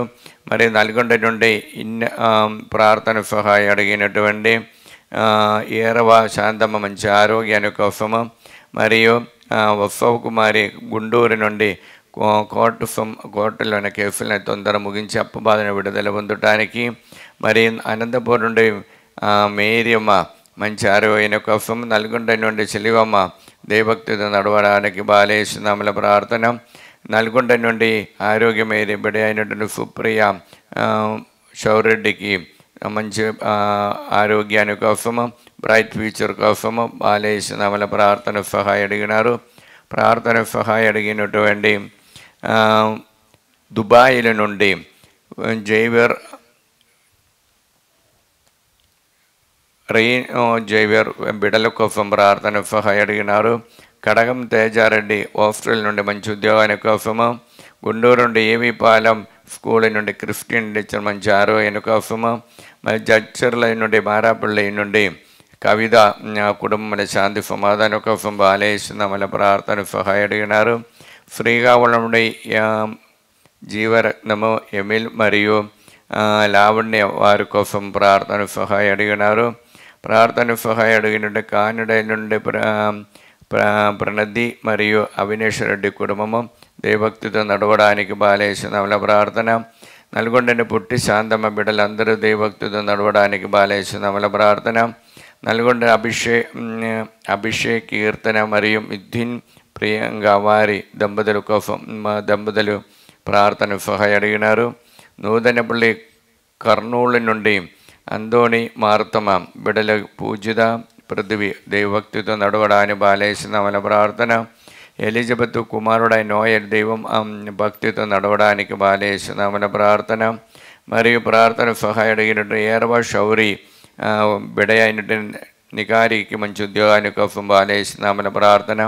మరి నల్గొండ నుండి ప్రార్థన సహాయం అడిగినటువంటి ఏరవ శాంతమ్మ మంచి ఆరోగ్యాని కోసము, మరియు వత్సవ కుమారి గుంటూరు నుండి కోర్టులోని కేసులను తొందర ముగించి అప్పబాధను విడుదల పొందటానికి. మరి అనంతపురం నుండి మేరియమ్మ మంచి ఆరోగ్యం కోసం, నల్గొండ నుండి చెలివమ్మ దేవభక్తితో నడవడానికి బాలేసునామల ప్రార్థన. నల్గొండ నుండి ఆరోగ్యమేరి బిడ్డ అయినటువంటి సుప్రియ షౌరెడ్డికి మంచి ఆరోగ్యాని కోసము, బ్రైట్ ఫ్యూచర్ కోసము బాలేసునామల ప్రార్థన సహాయం అడిగినారు. ప్రార్థన సహాయం అడిగినటువంటి దుబాయ్ల నుండి జైవర్ బిడల కోసం ప్రార్థన సహాయం అడిగినారు. కడగం తేజారెడ్డి హాస్టల్ నుండి మంచి ఉద్యోగాని కోసము, గుంటూరు నుండి ఏవిపాలెం స్కూల్ నుండి క్రిస్టియన్ టీచర్ మంచి ఆరోగ్యం కోసము, మరి జడ్చర్ల నుండి మారాపల్లి నుండి కవిత కుటుంబముల శాంతి సమాధానం కోసం బాలేసునామల ప్రార్థన సహాయం అడిగినారు. శ్రీకాకుళం నుండి జీవరత్నము ఎమిల్ మరియు లావణ్య వారి కోసం ప్రార్థన సహాయం అడిగినారు. ప్రార్థన సహాయం అడిగినట్టు కానిడ నుండి ప్రణతి మరియు అవినేష్ రెడ్డి కుటుంబము దేవభక్తితో నడవడానికి బాలేసునామల ప్రార్థన. నల్గొండని పుట్టి శాంతమ్మ బిడ్డలందరూ దేవభక్తితో నడవడానికి బాలేసునామల ప్రార్థన. నల్గొండ అభిషేక్ కీర్తన మరియు మిథున్ ప్రియంగా వారి దంపతులు ప్రార్థన సహాయం అడిగినారు. నూతనపల్లి కర్నూలు నుండి అందోని మార్తమ్మ బిడ్డల పూజిత పృథ్వీ దైవభక్తితో నడవడాన్ని బాలేస్తున్నామల ప్రార్థన. ఎలిజబెత్ కుమారుడైన నోయల్ దైవం భక్తితో నడవడానికి బాలేస్తున్నామల ప్రార్థన. మరియు ప్రార్థన సహాయం అడిగినట్టు ఏరవ శౌరి బిడ అయినటువంటి నికారికి మంచి ఉద్యోగాన్ని కోసం బాలేస్తున్నామల ప్రార్థన.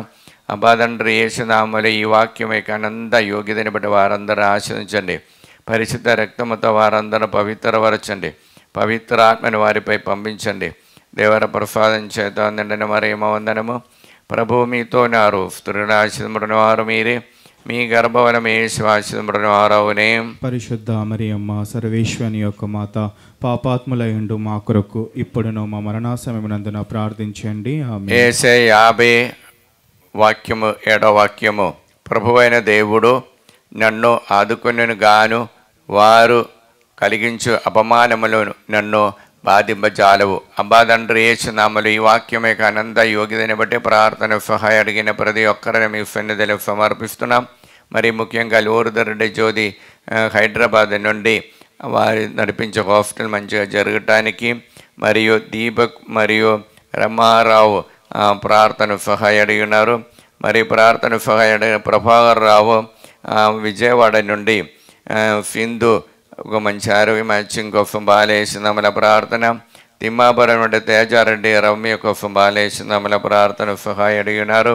అబాదండ్రి యేసునామలు ఈ వాక్యం యొక్క అనంత యోగ్యతని బట్టి వారందరూ ఆశ్రయించండి. పరిశుద్ధ రక్తముతో వారందరూ పవిత్రపరచండి. పవిత్రాత్మని వారిపై పంపించండి. దేవర ప్రసాదం చేత నిండిన మరియమ్మ వందనము. ప్రభువు మీతోనారు, స్త్రీలను ఆశీర్వదింపబడిన వారు మీరే, మీ గర్భఫలము యేసు ఆశీర్వదింపబడిన వారవునే.
పరిశుద్ధ మరియమ్మ సర్వేశ్వని యొక్క మాత, పాపాత్ములయుండు మా కొరకు ఇప్పుడును మా మరణ సమయమునందున ప్రార్థించండి. ఆమేన్.
యేసే 50 వాక్యము 7వ వాక్యము. ప్రభువైన దేవుడు నన్ను ఆదుకొనెను గాను వారు కలిగించు అపమానములను నన్ను బాధింపజాలవు. అబ్బాదండ్రి యేసునామలు ఈ వాక్యం యొక్క అనంత యోగ్యతని బట్టి ప్రార్థన సహాయం అడిగిన ప్రతి ఒక్కరిని మీ సన్నిధిలో సమర్పిస్తున్నాం. మరి ముఖ్యంగా లూర్దరెడ్డి జ్యోతి హైదరాబాద్ నుండి వారి నడిపించే హాస్పిటల్ మంచిగా జరగటానికి, మరియు దీపక్ మరియు రమారావు ప్రార్థన సహాయం అడిగి ఉన్నారు. మరి ప్రార్థన సహాయం అడిగిన ప్రభాకర్ రావు విజయవాడ నుండి సింధు ఒక మంచి ఆరోగ్య మ్యాచింగ్ కోసం బాలేసిందమల ప్రార్థన. తిమ్మాపురం నుండి తేజారెడ్డి రమ్య కోసం బాలేసిందమల ప్రార్థన సహాయం అడిగినారు.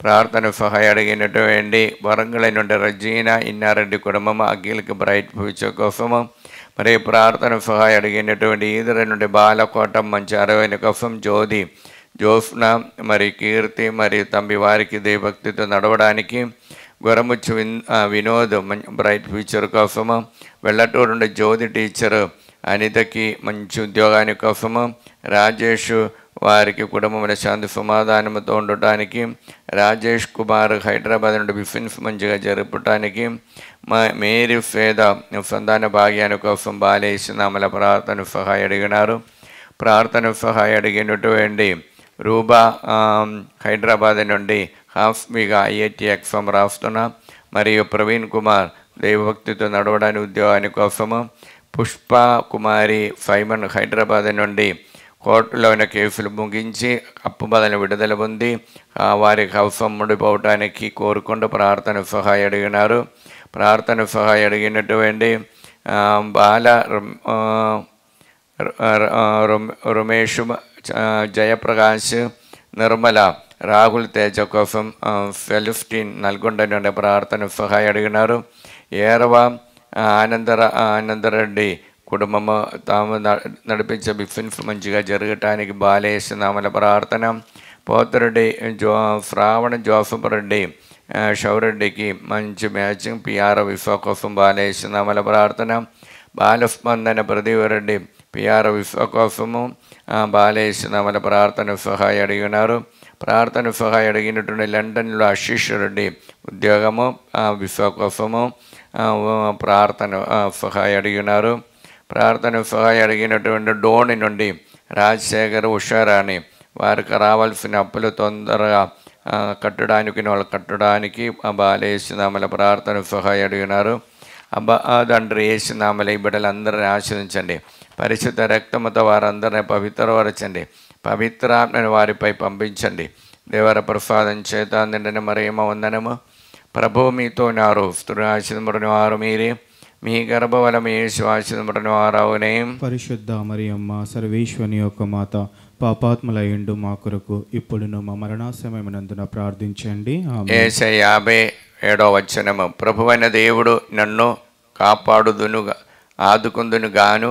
ప్రార్థన సహాయం అడిగినటువంటి వరంగల్ నుండి రజీనా ఇన్నారెడ్డి కుటుంబం అఖిల్కి బ్రైట్ ఫ్యూచర్ కోసము. మరి ప్రార్థన సహాయం అడిగినటువంటి ఈదర నుండి బాలకోట మంచి ఆరోగ్య కోసం జ్యోతి జోఫ్న మరి కీర్తి మరియు తంబి వారికి దేవభక్తితో నడవడానికి, గొరముచ్చు వినోద్ బ్రైట్ ఫ్యూచర్ కోసము, వెల్లటూరు నుండి జ్యోతి టీచర్ అనితకి మంచి ఉద్యోగాని కోసము, రాజేష్ వారికి కుటుంబముల శాంతి సమాధానంతో ఉండటానికి, రాజేష్ కుమార్ హైదరాబాద్ నుండి బిఫిన్స్ మంచిగా జరపటానికి, మేరీ ఫేద సంతాన భాగ్యాని కోసం బాలేసినామల ప్రార్థన సహాయం అడిగినారు. ప్రార్థన సహాయం అడిగినటువంటి రూబా హైదరాబాద్ నుండి హాఫ్మీగా IIT ఎగ్జామ్ రాస్తున్నా. మరియు ప్రవీణ్ కుమార్ దైవభక్తితో నడవడానికి ఉద్యోగాని కోసము, పుష్ప కుమారి ఫైమన్ హైదరాబాద్ నుండి కోర్టులో ఉన్న కేసులు ముగించి అప్పు బదులు విడుదల పొంది వారికి అవసరం ఉండిపోవటానికి కోరుకుంటూ ప్రార్థన సహాయం అడిగినారు. ప్రార్థన సహాయం అడిగినటువంటి బాల రమేష్, జయప్రకాష్, నిర్మల, రాహుల్ తేజ కోసం ఫెలిస్టీన్ నల్గొండ నుండి ప్రార్థన సహాయం అడిగినారు. ఏరవ ఆనందరెడ్డి కుటుంబము తాము నడిపించే బిఫిన్స్ మంచిగా జరగటానికి బాలేసినామల ప్రార్థన. పోతిరెడ్డి శ్రావణ జోసఫ్ రెడ్డి షౌరెడ్డికి మంచి మ్యాచింగ్ PR విశ్వ కోసం బాలేసినామల ప్రార్థన. బాలస్పందన ప్రదీవరెడ్డి PR విశ్వ కోసము బాలేసినామల ప్రార్థన సహాయం అడిగినారు. ప్రార్థన సహాయం అడిగినటువంటి లండన్లో ఆశీష్ రెడ్డి ఉద్యోగము విశ్వ కోసము ప్రార్థన సహాయం అడిగినారు. ప్రార్థన సహాయం అడిగినటువంటి డోని నుండి రాజశేఖర్, ఉషారాణి వారికి రావాల్సిన అప్పులు తొందరగా కట్టడానికి బాలేసినామల ప్రార్థన సహాయం అడిగినారు. తండ్రి యేసునామల ఈ బిడ్డలందరినీ ఆశ్రయించండి. పరిశుద్ధ రక్తముతో వారందరినీ పవిత్రపరచండి. పవిత్రాత్మని వారిపై పంపించండి. దేవర ప్రసాదం చేత నిండిన మరియమ్మ వందనము. ప్రభువు మీతోనారు, స్త్రీలను ఆశీర్వదింపబడిన వారు మీరే, మీ గర్భఫలము యేసు ఆశీర్వదింపబడిన వారవునే.
పరిశుద్ధ మరియమ్మ సర్వేశ్వని యొక్క మాత, పాపాత్ములయుండు మా కొరకు ఇప్పుడును మా మరణ సమయమునందున ప్రార్థించండి. ఆమేన్.
యేసయ్య 57వ వచనము. ప్రభువైన దేవుడు నన్ను కాపాడుదును ఆదుకుందును గాను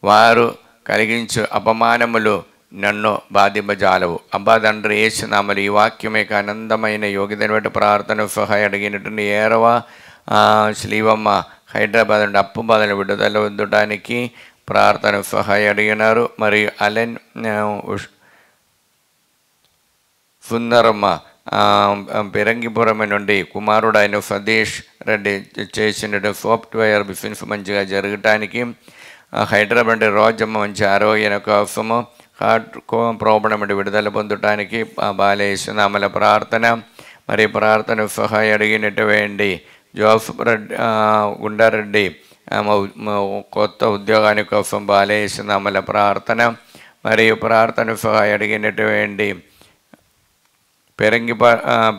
వారు కలిగించు అపమానములు నన్ను బాధింపజాలవు. అబ్బా తండ్రి యేసునామలు ఈ వాక్యం యొక్క ఆనందమైన యోగ్యతను బట్టి ప్రార్థన సహాయం అడిగినటువంటి ఏరవ శ్రీవమ్మ హైదరాబాద్ నుండి అప్పు బాధలు విడుదల పొందడానికి ప్రార్థన సహాయం అడిగినారు. మరియు అలెన్ సుందరమ్మ పెరంగిపురం నుండి కుమారుడైన సతీష్ రెడ్డి చేసిన సాఫ్ట్వేర్ బిజినెస్ మంచిగా జరగటానికి, హైదరాబాద్ రోజమ్మ మంచి ఆరోగ్యం కోసము, హార్ట్ ప్రాబ్లం విడుదల పొందటానికి బాలేసునామల ప్రార్థన. మరి ప్రార్థన సహాయం అడిగినటువంటి జోసఫ్ రెడ్డి గుండారెడ్డి కొత్త ఉద్యోగాని కోసం బాలేసునామల ప్రార్థన. మరియు ప్రార్థన సహాయం అడిగినటువంటి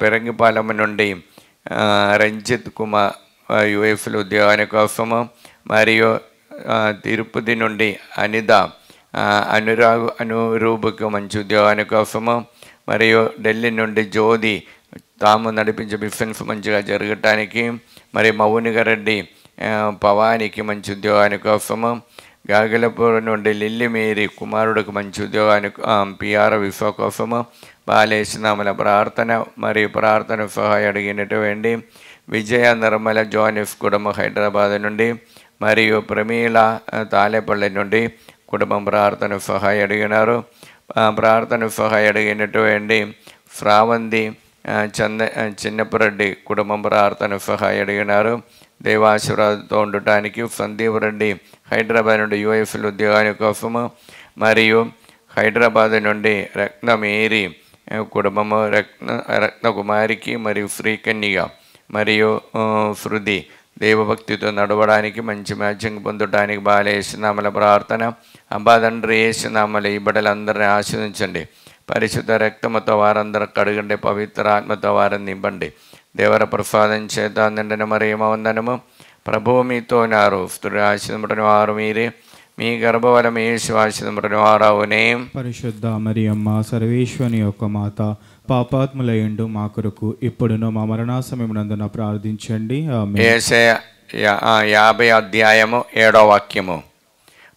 పెరంగిపాలెం నుండి రంజిత్ కుమార్ యుఎఫ్లో ఉద్యోగాని కోసము, మరియు తిరుపతి నుండి అనిత అనురూపుకు మంచి ఉద్యోగాని కోసము, మరియు ఢిల్లీ నుండి జ్యోతి తాము నడిపించే బిజినెస్ మంచిగా జరగటానికి, మరి మౌనిగారెడ్డి పవానికి మంచి ఉద్యోగాని కోసము, గాగిలపూర్ నుండి లిల్లీ మేరీ కుమారుడికి మంచి ఉద్యోగానికి పిఆర్ విశ్వ కోసము బాలేసినామల ప్రార్థన మరియు ప్రార్థన సహాయం అడిగినటువంటి విజయ నిర్మల జోనిఫ్ కుటుంబం హైదరాబాద్ నుండి, మరియు ప్రమీల తాలేపల్లి నుండి కుటుంబం ప్రార్థన సహాయం అడిగినారు. ప్రార్థన సహాయం అడిగినటువంటి శ్రావంతి చిన్నప్పరెడ్డి కుటుంబం ప్రార్థన సహాయం అడిగినారు. దేవాశీర్వాదంతో ఉండటానికి సందీప్ రెడ్డి హైదరాబాద్ నుండి యుఎఫ్లో ఉద్యోగాని కోసము, మరియు హైదరాబాద్ నుండి రత్నమేరి కుటుంబము రత్నకుమారికి మరియు శ్రీకన్యగా మరియు శృతి దేవభక్తితో నడవడానికి మంచి మ్యాచింగ్ పొందడానికి బాలేసినామల ప్రార్థన. అబ్బా తండ్రి యేసునామల ఈ బిడ్డలందరినీ ఆశీర్వదించండి. పరిశుద్ధ రక్తముతో వారందరూ కడుగండి, పవిత్ర ఆత్మతో వారిని నింపండి. దేవర ప్రసాదం చేత నిండిన మరియమ్మ వందనము. ప్రభువు మీతో ఉన్నారు, స్త్రీ ఆశీర్వదింపబడిన వారు మీరే, మీ గర్భఫలం యేసు ఆశీర్వదింపబడిన వారవునే.
పరిశుద్ధ మరియమ్మ సర్వేశ్వని యొక్క మాత, పాపాత్ములయండు మా కొరకు ఇప్పుడును మా మరణ సమయమునందున ప్రార్థించండి. ఆమేన్.
యేషయా 50:7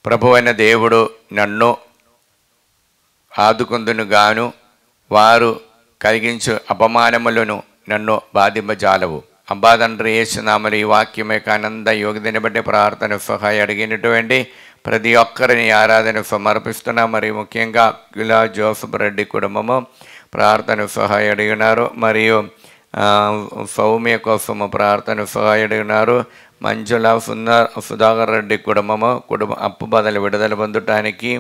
ప్రభువైన దేవుడు నన్ను ఆదుకొందును గాను, వారు కలిగించు అపమానములను నన్ను బాధింపజాలవు. అబ్బా తండ్రి యేసునామలు ఈ వాక్యమే ఆనంద యోగిదని బట్టి ప్రార్థన సహాయం అడిగినటువంటి ప్రతి ఒక్కరిని ఆరాధన సమర్పిస్తున్నా. మరియు ముఖ్యంగా గిలా జోసఫ్ రెడ్డి కుటుంబము ప్రార్థన సహాయం అడిగినారు, మరియు సౌమ్య కోసము ప్రార్థన సహాయం అడిగినారు. మంజుల సుధాకర్ రెడ్డి కుటుంబము అప్పు బదులు విడుదల పొందటానికి,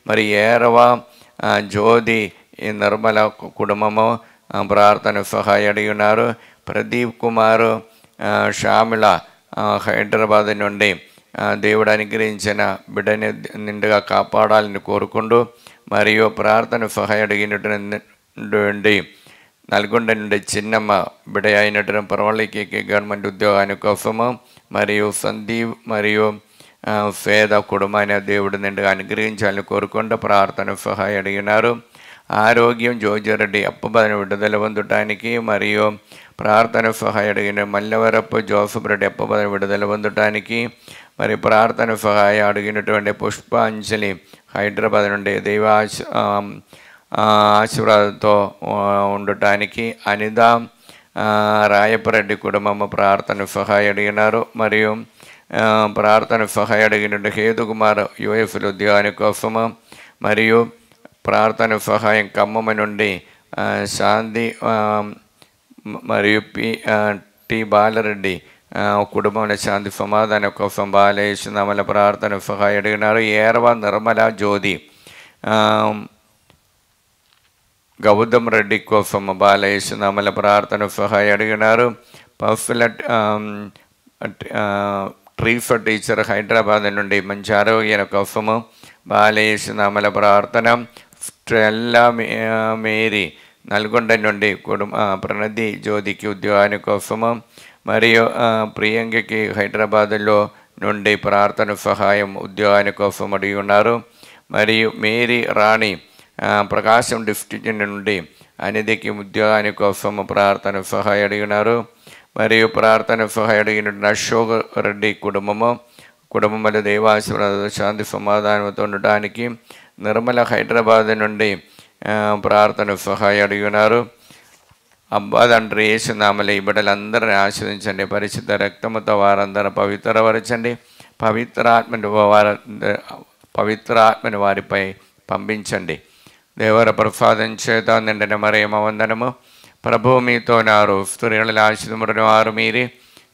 మరి ఏరవ జ్యోతి నిర్మల కుటుంబము ప్రార్థన సహాయం అడిగినారు. ప్రదీప్ కుమార్ షామిల హైదరాబాద్ నుండి దేవుడు అనుగ్రహించిన బిడ్డని నిండుగా కాపాడాలని కోరుకుంటూ, మరియు ప్రార్థన సహాయం అడిగినటువంటి నల్గొండ నుండి చిన్నమ్మ బిడ్డ అయినటువంటి పర్వాలకి గవర్నమెంట్ ఉద్యోగాని కోసము, మరియు సందీప్ మరియు పేద కుటుంబాన్ని దేవుడు నిండుగా అనుగ్రహించాలని కోరుకుంటూ ప్రార్థన సహాయం అడిగినారు. ఆరోగ్యం జోజిరెడ్డి అప్పబదిన విడుదల పొందటానికి, మరియు ప్రార్థన సహాయం అడిగిన మల్లవరపు జోసఫ్ రెడ్డి అప్పబదిన విడుదల పొందటానికి, మరి ప్రార్థన సహాయం అడిగినటువంటి పుష్పాంజలి హైదరాబాద్ నుండి ఆశీర్వాదంతో ఉండటానికి, అనిత రాయపరెడ్డి కుటుంబము ప్రార్థన సహాయం అడిగినారు. మరియు ప్రార్థన సహాయం అడిగినట్టు హేతుకుమార్ యుఎఫ్లో ఉద్యోగాని కోసము, మరియు ప్రార్థన సహాయం ఖమ్మం నుండి శాంతి మరియు టి బాలరెడ్డి కుటుంబంలో శాంతి సమాధానం కోసం బాలేసునామల ప్రార్థన సహాయం అడిగినారు. ఏరవ నిర్మల జ్యోతి గౌతమ్ రెడ్డి కోసం బాలేసునామల ప్రార్థన సహాయం అడిగినారు. పఫ్ల ట్రీఫర్ టీచర్ హైదరాబాద్ నుండి మంచి ఆరోగ్యం కోసము బాలేసునామల ప్రార్థన. స్టెల్లా మేరీ నల్గొండ నుండి ప్రణతి జ్యోతికి ఉద్యోగాని కోసము, మరియు ప్రియాంకకి హైదరాబాదులో నుండి ప్రార్థన సహాయం ఉద్యోగాని కోసం అడిగి ఉన్నారు. మరియు మేరీ రాణి ప్రకాశం డిస్ట్రిక్ట్ నుండి అనిధికి ఉద్యోగాని కోసం ప్రార్థన సహాయం అడిగినారు. మరియు ప్రార్థన సహాయం అడిగిన అశోక్ రెడ్డి కుటుంబంలో దేవాశీర్వాద శాంతి సమాధానంతో ఉండటానికి, నిర్మల హైదరాబాద్ నుండి ప్రార్థన సహాయం అడిగినారు. అబ్బా తండ్రి యేసునామములో ఈ బిడ్డలందరినీ ఆశీర్వదించండి. పరిశుద్ధ రక్తముతో వారందరూ పవిత్రపరచండి. పవిత్రాత్మని వారిపై పంపించండి. దేవర ప్రసాదం చేత నిండిన మరియమ్మ వందనము. ప్రభువు మీతో ఉన్నారు, స్త్రీలలో ఆశీర్వదింపబడిన వారు మీరే,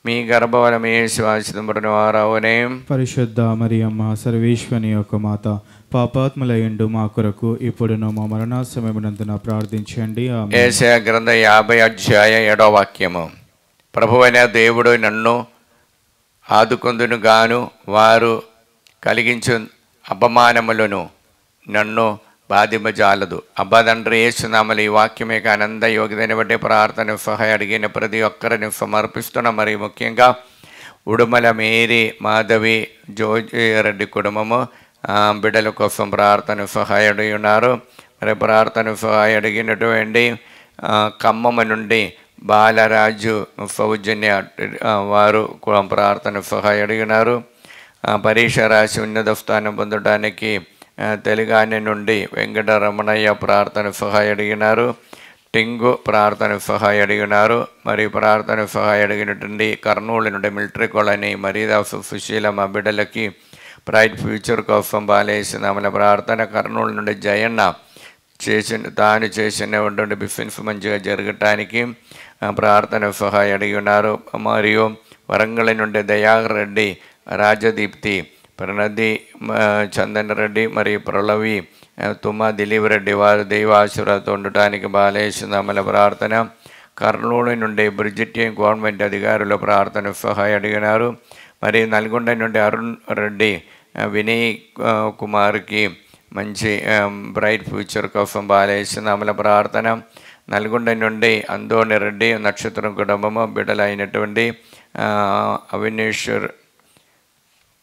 మీ గర్భఫలము యేసు ఆశీర్వదింపబడిన వారవునే.
పరిశుద్ధ మరియమ్మ సర్వేశ్వని యొక్క మాత, పాపాత్ములయండు మా కొరకు ఇప్పుడును మా మరణ సమయమునందున ప్రార్థించండి. ఆమేన్.
యేషయా గ్రంథం 50:7 ప్రభువైన దేవుడు నన్ను ఆదుకొందును గాను, వారు కలిగించు అపమానములను నన్ను బాధింపజాలదు. అబ్బా తండ్రి యేసునామములో ఈ వాక్యమే ఆనంద యోగ్యతని బట్టి ప్రార్థన సహాయ అడిగిన ప్రతి ఒక్కరిని సమర్పిస్తున్నాం. మరి ముఖ్యంగా ఉడుమల మేరీ మాధవి జోజి రెడ్డి కుటుంబము బిడ్డల కోసం ప్రార్థన సహాయ అడిగి ఉన్నారు. మరి ప్రార్థన సహాయ అడిగినటువంటి ఖమ్మం నుండి బాలరాజు సౌజన్య వారు ప్రార్థన సహాయ అడిగినారు. పరీక్ష రాసి ఉన్నత స్థానం పొందడానికి తెలంగాణ నుండి వెంకటరమణయ్య ప్రార్థన సహాయ అడిగినారు. టింగు ప్రార్థన సహాయ అడిగినారు. మరి ప్రార్థన సహాయ అడిగినటువంటి కర్నూలు నుండి మిలిటరీ కాలనీ మరీదాసు సుశీలమ్మ బిడ్డలకి బ్రైట్ ఫ్యూచర్ కోసం బాలేసిన ప్రార్థన. కర్నూలు నుండి జయన్న తాను చేసినటువంటి బిజినెస్ మంచిగా జరగటానికి ప్రార్థన సహాయ అడిగి ఉన్నారు. మరియు వరంగల్ నుండి దయాకర్ రెడ్డి, రాజదీప్తి, ప్రణది, చందన్ రెడ్డి మరియు ప్రళవి, తుమ్మ దిలీప్ రెడ్డి వారు దైవాశీర్వాదంతో ఉండటానికి బాలేసిన ప్రార్థన. కర్నూలు నుండి బ్రిజిటియన్ గవర్నమెంట్ అధికారులు ప్రార్థన సహాయ అడిగినారు. మరి నల్గొండ నుండి అరుణ్ రెడ్డి, వినయ్ కుమార్కి మంచి బ్రైట్ ఫ్యూచర్ కోసం బాలేసిన ప్రార్థన. నల్గొండ నుండి అందోని రెడ్డి నక్షత్రం కుటుంబము బిడ్డలైనటువంటి అవినేశ్వర్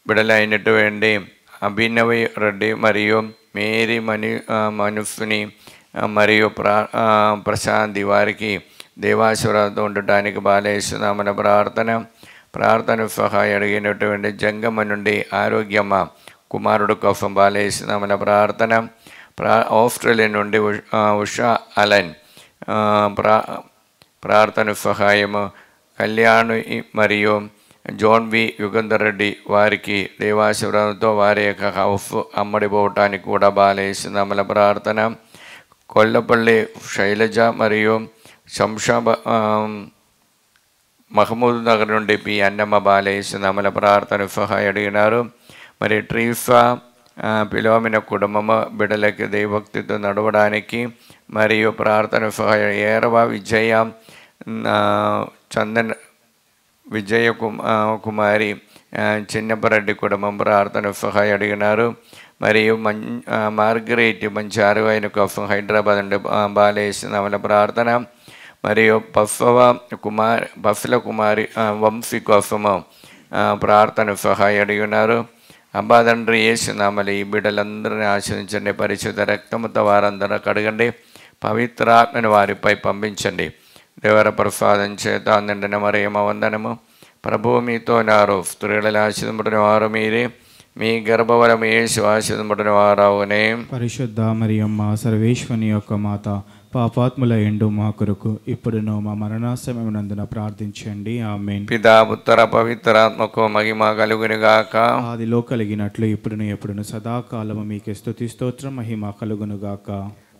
బిడ్డలైనటువంటి అభినవ్ రెడ్డి మరియు మేరీ మనుస్సుని మరియు ప్రశాంతి వారికి దేవాశీర్వాదంతో ఉండటానికి బాలేసిన ప్రార్థన సహాయ అడిగినటువంటి జంగమ్మ నుండి ఆరోగ్యమ్మ కుమారుడు కోసం బాలేసిన ప్రార్థన. ఆస్ట్రేలియా నుండి ఉషా అలన్ ప్రార్థన సహాయము. కళ్యాణ్ మరియు జోన్ వి యుగంధర్ రెడ్డి వారికి దేవాశీర్వాదంతో వారి యొక్క హౌస్ అమ్మడిపోవటానికి కూడా బాలేసిన ప్రార్థన. కొల్లపల్లి శైలజ మరియు మహమూద్ నగర్ నుండి పి అన్నమ్మ బాలేసిన ప్రార్థన సహాయ అడిగినారు. మరి ట్రీఫా పిలోమిన కుటుంబము బిడ్డలకి దైవభక్తితో నడవడానికి మరియు ప్రార్థన సహాయ. ఏరవ విజయ చందన్ విజయ కుమారి చిన్నపరెడ్డి కుటుంబం ప్రార్థన సహాయ అడిగినారు. మరియు మార్గరేట్ మంచి అరువైన కోసం హైదరాబాద్ నుండి బాలేసిన ప్రార్థన. మరియు బఫ్ల కుమారి వంశీ కోసము ప్రార్థన సహాయ అడిగినారు. అబ్బా తండ్రి యేసునామములో ఈ బిడ్డలందరినీ ఆశ్రయించండి. పరిశుద్ధ రక్తముతో వారందరూ కడగండి. పవిత్రాత్మను వారిపై పంపించండి. దేవర ప్రసాదం చేత నిండిన మరియమ్మ వందనము. ప్రభువు మీతో నారు, స్త్రీలలో ఆశీర్వదింపబడిన వారు మీరే, మీ గర్భఫలము యేసు ఆశీర్వదింపబడిన వారవునే.
పరిశుద్ధ మరియమ్మ సర్వేశ్వని యొక్క మాత, పాపాత్ముల ఎండు మా కొరకు ఇప్పుడును మా మరణ సమయమునందున ప్రార్థించండి. ఆమేన్.
పితా పుత్ర పవిత్రాత్మకు మహిమ కలుగునుగాక.
ఆదిలో కలిగినట్లు ఇప్పుడును ఎప్పుడును సదాకాలము మీకే స్తుతి స్తోత్రం మహిమ కలుగునుగాక.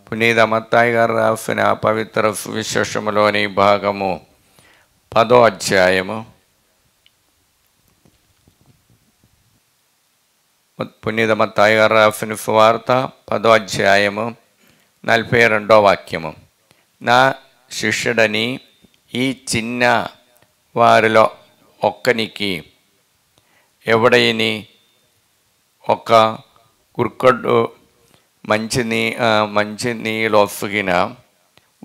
పునీత మత్తాయి గారు రాసిన పవిత్ర సువిశేషములోని భాగము 10వ అధ్యాయము. పునీత మత్తాయి గారు రాసిన సువార్త 10వ అధ్యాయము 42వ వాక్యము. నా శిష్యుడని ఈ చిన్న వారిలో ఒక్కనికి ఎవడైని ఒక కుర్కడు మంచి నీళ్ళొసగిన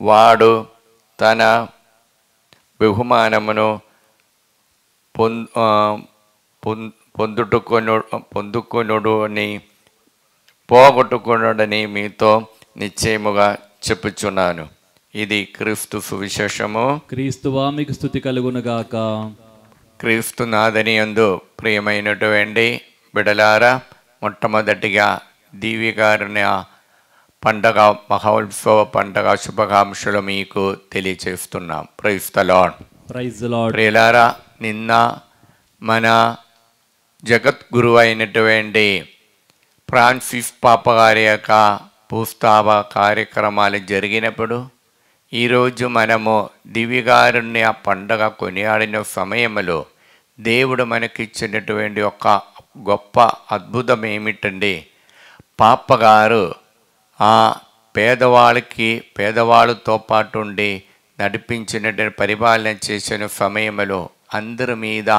వాడు తన బహుమానమును పొందుకొనుడని పోగొట్టుకొనుడని మీతో నిశ్చయముగా చెప్పుచున్నాను. ఇది క్రీస్తు సువిశేషము.
క్రీస్తువా మీకు స్తుతి కలుగునుగాక.
క్రీస్తు నాదని యందు ప్రియమైనటువంటి బిడలారా, మొట్టమొదటిగా దీవికారుణ్య పండగ మహోత్సవ పండగ శుభాకాంక్షలు మీకు తెలియచేస్తున్నాం. Praise the Lord.
Praise the Lord.
ప్రియులారా, నిన్న మన జగద్గురు అయినటువంటి ఫ్రాన్సిస్ పాప గారి యొక్క భూస్థాప కార్యక్రమాలు జరిగినప్పుడు ఈరోజు మనము దివ్యకారుణ్య పండగ కొనియాడిన సమయంలో దేవుడు మనకిచ్చినటువంటి ఒక గొప్ప అద్భుతం ఏమిటండి? పాపగారు ఆ పేదవాళ్ళతో పాటు ఉండి నడిపించినటువంటి పరిపాలన చేసిన సమయంలో అందరి మీద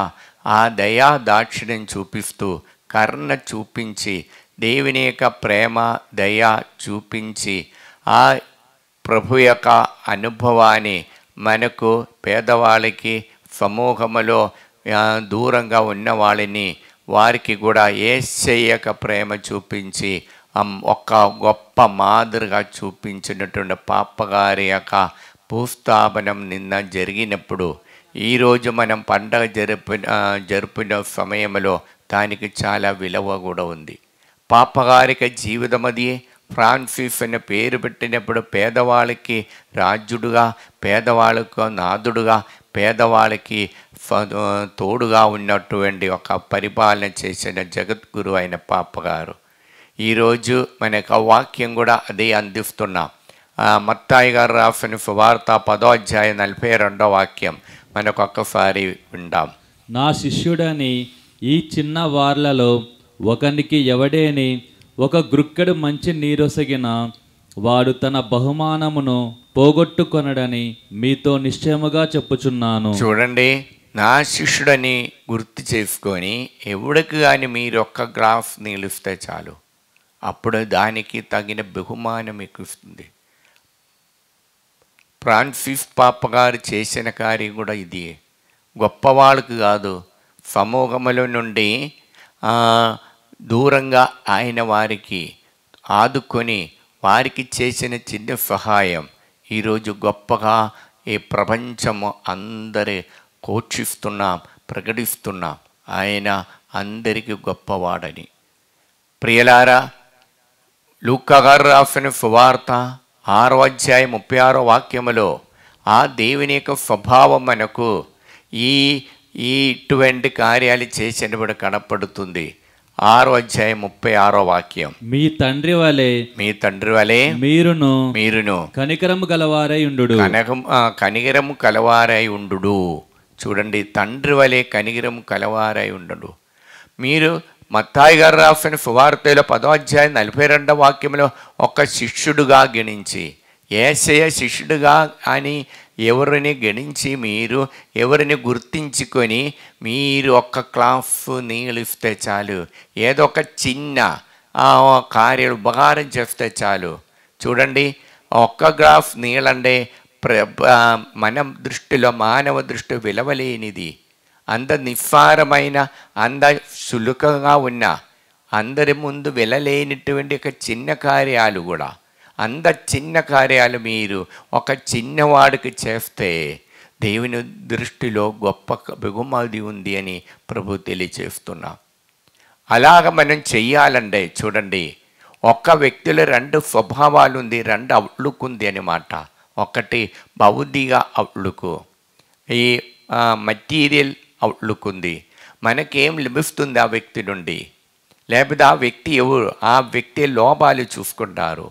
ఆ దయా దాక్షిణ్యం చూపిస్తూ కరుణ చూపించి దేవుని యొక్క ప్రేమ దయ చూపించి ఆ ప్రభు యొక్క అనుభవాన్ని మనకు పేదవాళ్ళకి సమూహములో దూరంగా ఉన్న వాళ్ళని వారికి కూడా యేసయ్య యొక్క ప్రేమ చూపించి ఒక గొప్ప మాదిరిగా చూపించినటువంటి పాపగారి యొక్క భూస్థాపనం నిన్న జరిగినప్పుడు ఈరోజు మనం పండగ జరుపున సమయంలో దానికి చాలా విలువ కూడా ఉంది. పాపగారికి జీవితం అది. ఫ్రాన్సిస్ అనే పేరు పెట్టినప్పుడు పేదవాళ్ళకి రాజుడుగా, పేదవాళ్ళకు నాదుడుగా, పేదవాళ్ళకి తోడుగా ఉన్నటువంటి ఒక పరిపాలన చేసిన జగద్గురు అయిన పాపగారు. ఈరోజు మనకు వాక్యం కూడా అదే అందిస్తున్నాం. మత్తాయి గారు రాసిన సువార్త 10వ అధ్యాయం 42వ వాక్యం మనకు ఒక్కసారి విందాం.
నా శిష్యుడని ఈ చిన్న వార్లలో ఒకనికి ఎవడేని ఒక గ్రుక్కెడు మంచి నీరొసగిన వాడు తన బహుమానమును పోగొట్టుకొనడని మీతో నిశ్చయముగా చెప్పుచున్నాను.
చూడండి, నా శిష్యుడని గుర్తు చేసుకొని ఎవడికి కానీ మీరు ఒక్క గ్లాస్ నీళ్ళు ఇస్తే చాలు, అప్పుడు దానికి తగిన బహుమానం మీకు ఇస్తుంది. ఫ్రాన్సిస్ పాపగారు చేసిన కార్యం కూడా ఇది. గొప్పవాళ్ళకు కాదు, సమూహముల నుండి దూరంగా ఆయన వారికి ఆదుకొని వారికి చేసిన చిన్న సహాయం ఈరోజు గొప్పగా ఈ ప్రపంచము అందరి ఘోషిస్తున్నాం, ప్రకటిస్తున్నాం. ఆయన అందరికీ గొప్పవాడని. ప్రియలారా, లూకా గారు రాసిన సువార్త 6వ అధ్యాయం 36వ వాక్యములో ఆ దేవుని యొక్క స్వభావం మనకు ఇటువంటి కార్యాలు చేసినప్పుడు కనపడుతుంది. 6వ అధ్యాయం 36వ వాక్యం.
మీ తండ్రి వలె మీరును కనికరము గలవారై ఉండుడు.
కనికరము కలవారై ఉండు. చూడండి, తండ్రి వలె కనికరము కలవారై ఉండడు. మీరు మత్తాయి గారు రాసిన సువార్తలో 10వ అధ్యాయం 42వ వాక్యంలో ఒక శిష్యుడుగా గణించి, యేసయ్య శిష్యుడుగా అని ఎవరిని గణించి మీరు ఎవరిని గుర్తించుకొని మీరు ఒక్క గ్లాసు నీళ్ళు ఇస్తే చాలు, ఏదో ఒక చిన్న కార్యం ఉపకారం చేస్తే చాలు. చూడండి, ఒక్క గ్లాస్ నీళ్ళంటే మన దృష్టిలో, మానవ దృష్టి విలువలేనిది, అంత నిస్సారమైన, అంత సులుకగా ఉన్న, అందరి ముందు వెళ్ళలేనటువంటి ఒక చిన్న కార్యాలు కూడా, అంత చిన్న కార్యాలు మీరు ఒక చిన్నవాడికి చేస్తే దేవుని దృష్టిలో గొప్ప బహుమతి ఉంది అని ప్రభు తెలియజేస్తున్నాం. అలాగ మనం చెయ్యాలంటే చూడండి, ఒక్క వ్యక్తిలో 2 స్వభావాలు ఉంది, 2 అవుట్లుక్ ఉంది అన్నమాట. ఒకటి భౌతిక అవుట్లుక్, ఈ మెటీరియల్ అవుట్లుక్ ఉంది. మనకేం లభిస్తుంది ఆ వ్యక్తి నుండి, లేకపోతే ఆ వ్యక్తి ఎవరు, ఆ వ్యక్తి లోపాలు చూసుకుంటారు.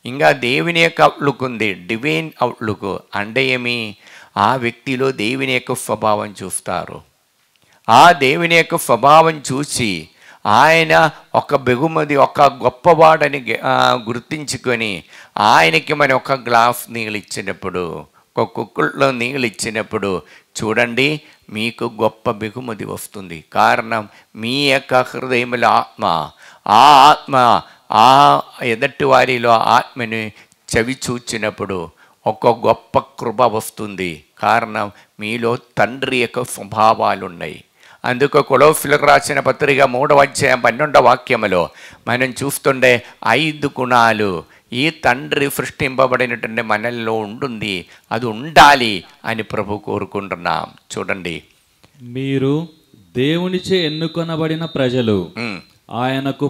ఇంకా దేవుని యొక్క అవుట్లుక్ ఉంది, డివైన్ అవుట్లుక్. అంటే ఏమి, ఆ వ్యక్తిలో దేవుని యొక్క స్వభావం చూస్తారు. ఆ దేవుని యొక్క స్వభావం చూసి ఆయన ఒక బహుమతి, ఒక గొప్పవాడని గుర్తించుకొని ఆయనకి మనం ఒక గ్లాస్ నీళ్ళు ఇచ్చినప్పుడు, ఒక కుక్కల్లో నీళ్ళు ఇచ్చినప్పుడు చూడండి, మీకు గొప్ప బహుమతి వస్తుంది. కారణం మీ యొక్క హృదయంలో ఆత్మ, ఆ ఆత్మ ఆ ఎదటి వారిలో ఆత్మని చవి చూచినప్పుడు ఒక గొప్ప కృప వస్తుంది. కారణం మీలో తండ్రి యొక్క స్వభావాలు ఉన్నాయి. అందుకు కొలొస్సీలకు రాసిన పత్రిక 3వ అధ్యాయం 12వ వాక్యములో మనం చూస్తుండే 5 గుణాలు ఈ తండ్రి సృష్టింపబడినటువంటి మనల్లో ఉంటుంది, అది ఉండాలి అని ప్రభు కోరుకుంటున్నాం. చూడండి,
మీరు దేవునిచే ఎన్నుకొనబడిన ప్రజలు, ఆయనకు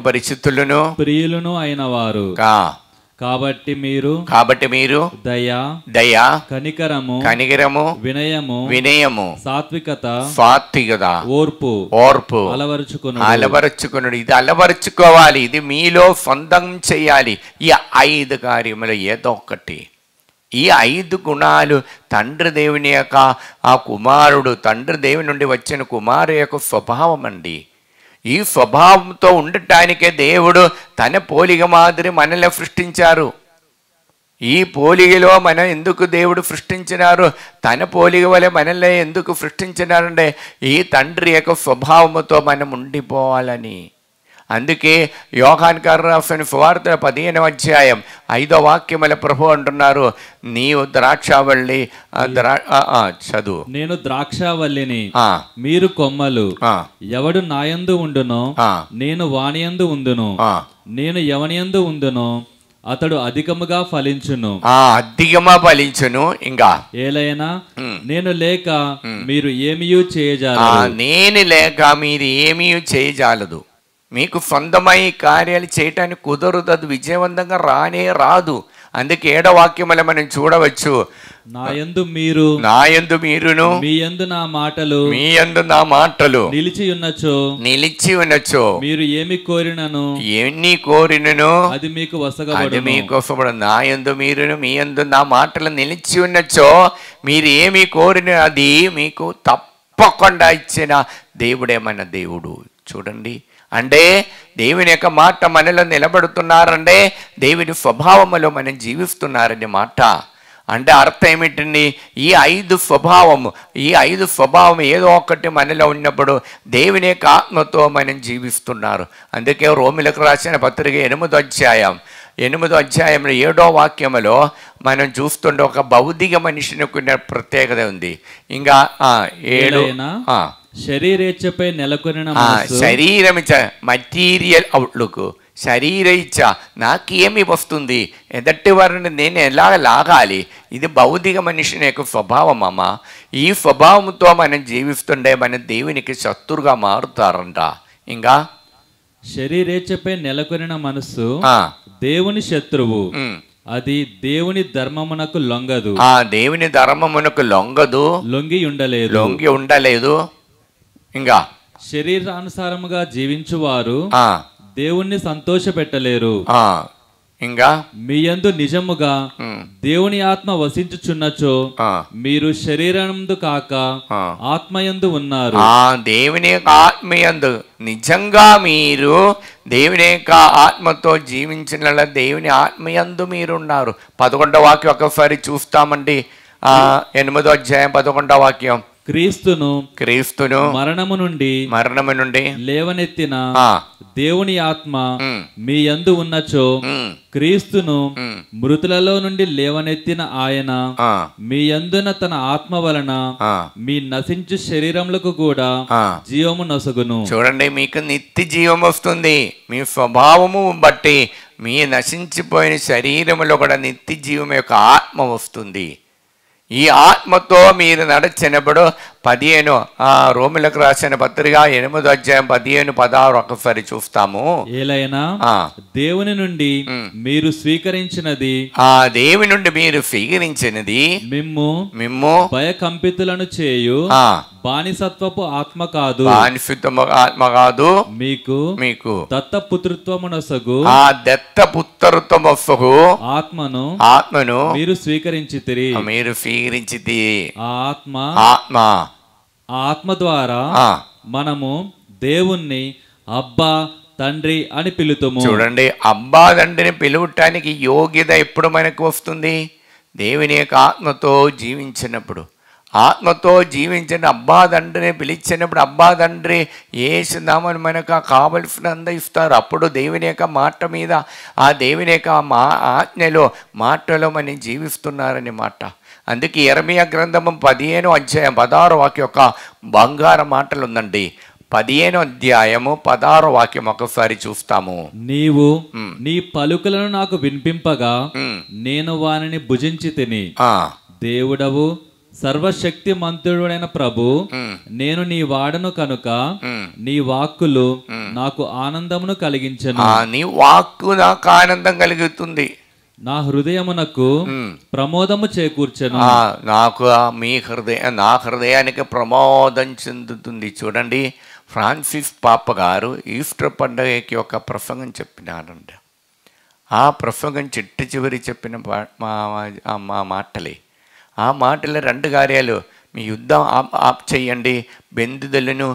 పరిశుద్ధులను ప్రియులను అయిన వారు. కాబట్టి మీరు దయ కనికరము వినయము సాత్వికత ఓర్పు అలవరుచుకునుడు. ఇది అలవరుచుకోవాలి, ఇది మీలో సొంతం చేయాలి. ఈ 5 కార్యములు ఏదో ఒకటి. ఈ 5 గుణాలు తండ్రి దేవుని యొక్క ఆ కుమారుడు, తండ్రి దేవుని నుండి వచ్చిన కుమారు యొక్క స్వభావం అండి. ఈ స్వభావంతో ఉండటానికే దేవుడు తన పోలిక మాదిరి మనల్ని సృష్టించారు. ఈ పోలికలో మనం ఎందుకు దేవుడు సృష్టించినారు, తన పోలిక వలె మనల్ని ఎందుకు సృష్టించినారంటే ఈ తండ్రి యొక్క స్వభావంతో మనం ఉండిపోవాలని.
అందుకే యోహాను గారు రాసిన సువార్త 15వ అధ్యాయం 5వ వాక్యముల ప్రభు అంటున్నారు, నీవు ద్రాక్షావల్లి చదువు.
నేను ద్రాక్షావల్లిని, మీరు కొమ్మలు. ఎవడు నాయందు ఉండునో నేను వానియందు ఉండును, నేను ఎవనియందు ఉండునో అతడు అధికముగా ఫలించును.
అధికమా ఫలించును. ఇంకా
ఏలైనా నేను లేక మీరు ఏమీ చేయజాలరు.
నేను లేక మీరు ఏమీ చేయజాలదు. మీకు సొంతమై కార్యాలు చేయటానికి కుదరదు, అది విజయవంతంగా రాదు. అందుకే 7వ వాక్యములో మనం చూడవచ్చు,
నాయందు
మీరును
మీ యందు నా మాటలు నిలిచి ఉన్నచో మీరు ఏమి కోరినను అది మీకు
వసగబడు. నాయందు మీరును మీ యందు నా మాటలు నిలిచి ఉన్నచో మీరు ఏమి కోరిన అది మీకు తప్పకుండా ఇచ్చిన దేవుడే మన దేవుడు. చూడండి, అంటే దేవుని యొక్క మాట మనలో నిలబడుతున్నారంటే దేవుని స్వభావములో మనం జీవిస్తున్నారనే మాట. అంటే అర్థం ఏమిటండి, ఈ 5 స్వభావం ఏదో ఒకటి మనలో ఉన్నప్పుడు దేవుని యొక్క ఆత్మతో మనం జీవిస్తున్నారు. అందుకే రోమిలకు రాసిన పత్రిక 8వ అధ్యాయంలో 7వ వాక్యములో మనం చూస్తుంటే ఒక భౌతిక మనిషికి ప్రత్యేకత ఉంది. ఇంకా 7
శరీరేచ్ఛపై నెలకొనిన
శరీరం మటీరియల్ అవుట్లుక్, శరీర ఇచ్చ నాకేమి వస్తుంది, ఎదటి వారిని నేను ఎలా లాగాలి, ఇది భౌతిక మనిషిని యొక్క స్వభావం అమ్మ. ఈ స్వభావంతో మనం జీవిస్తుండే మన దేవునికి శత్రుగా మారుతారంట. ఇంకా
శరీరేచ్ఛపై నెలకొనిన మనస్సు దేవుని శత్రువు, అది దేవుని ధర్మమునకు లొంగదు.
దేవుని ధర్మమునకు లొంగి ఉండలేదు. ఇంకా
శరీరానుసారముగా జీవించువారు దేవుణ్ణి సంతోషపెట్టలేరు.
ఇంకా
మీ యందు నిజముగా దేవుని ఆత్మ వసించుచున్నచో మీరు శరీరముందు కాక ఆత్మయందు ఉన్నారు.
దేవుని యొక్క ఆత్మయందు నిజంగా మీరు దేవుని యొక్క ఆత్మతో జీవించిన దేవుని ఆత్మయందు మీరున్నారు. 11వ వాక్యం ఒకసారి చూస్తామండి. 8వ అధ్యాయం 11వ వాక్యం.
క్రీస్తును మరణము నుండి లేవనెత్తిన దేవుని ఆత్మ మీ యందు ఉన్నచో క్రీస్తును మృతులలో నుండి లేవనెత్తిన ఆయన మీ యందున తన ఆత్మ వలన మీ నశించు శరీరములకు కూడా జీవము నొసగును.
చూడండి, మీకు నిత్య జీవం వస్తుంది. మీ స్వభావము బట్టి మీ నశించిపోయిన శరీరములో కూడా నిత్య జీవం యొక్క ఆత్మ వస్తుంది. ఈ ఆత్మతో మీరు నడిచినప్పుడు 15 రోమిలకు రాసిన పత్రిక 8వ అధ్యాయం 15, 16 ఒకసారి చూస్తాము.
ఏలైనా దేవుని నుండి మీరు స్వీకరించినది మిమ్ము భయకంపితులను చేయు బానిసత్వపు ఆత్మ కాదు, మీకు దత్తపుత్రత్వమునొసగు ఆత్మను మీరు స్వీకరించితిరి. ఆత్మ ద్వారా మనము దేవుణ్ణి అబ్బా తండ్రి అని పిలుతుము.
చూడండి, అబ్బా తండ్రిని పిలువటానికి యోగ్యత ఎప్పుడు మనకు వస్తుంది? దేవుని యొక్క ఆత్మతో జీవించినప్పుడు. ఆత్మతో జీవించిన అబ్బా తండ్రిని పిలిచినప్పుడు అబ్బా తండ్రి యేసునామని మనకు కావలసినంత ఇస్తారు. అప్పుడు దేవుని యొక్క మాట మీద, ఆ దేవుని యొక్క ఆజ్ఞలో మాటలో మనం జీవిస్తున్నారని మాట. అందుకే యెరెమీయా గ్రంథము 15వ అధ్యాయం 16వ వాక్యం యొక్క బంగారు మాటలు ఉందండి. 15వ అధ్యాయము 16వ వాక్యం ఒకసారి చూస్తాము.
నీవు నీ పలుకులను నాకు వినిపింపగా నేను వానిని భుజించి తిని, దేవుడవు సర్వశక్తి మంతుడైన ప్రభు, నేను నీ వాడను కనుక నీ వాక్కులు నాకు ఆనందమును కలిగించను.
నీ వాక్కు నాకు ఆనందం కలుగుతుంది,
నా హృదయమునకు ప్రమోదము చేకూర్చను.
నా హృదయానికి ప్రమోదం చెందుతుంది. చూడండి, ఫ్రాన్సిస్ పాప గారు ఈస్టర్ పండుగకి ఒక ప్రసంగం చెప్పినారంట. ఆ ప్రసంగం చివరి చెప్పిన మా మాటలే. ఆ మాటలో 2 కార్యాలు: మీ యుద్ధం ఆప్ చేయండి, బెందులను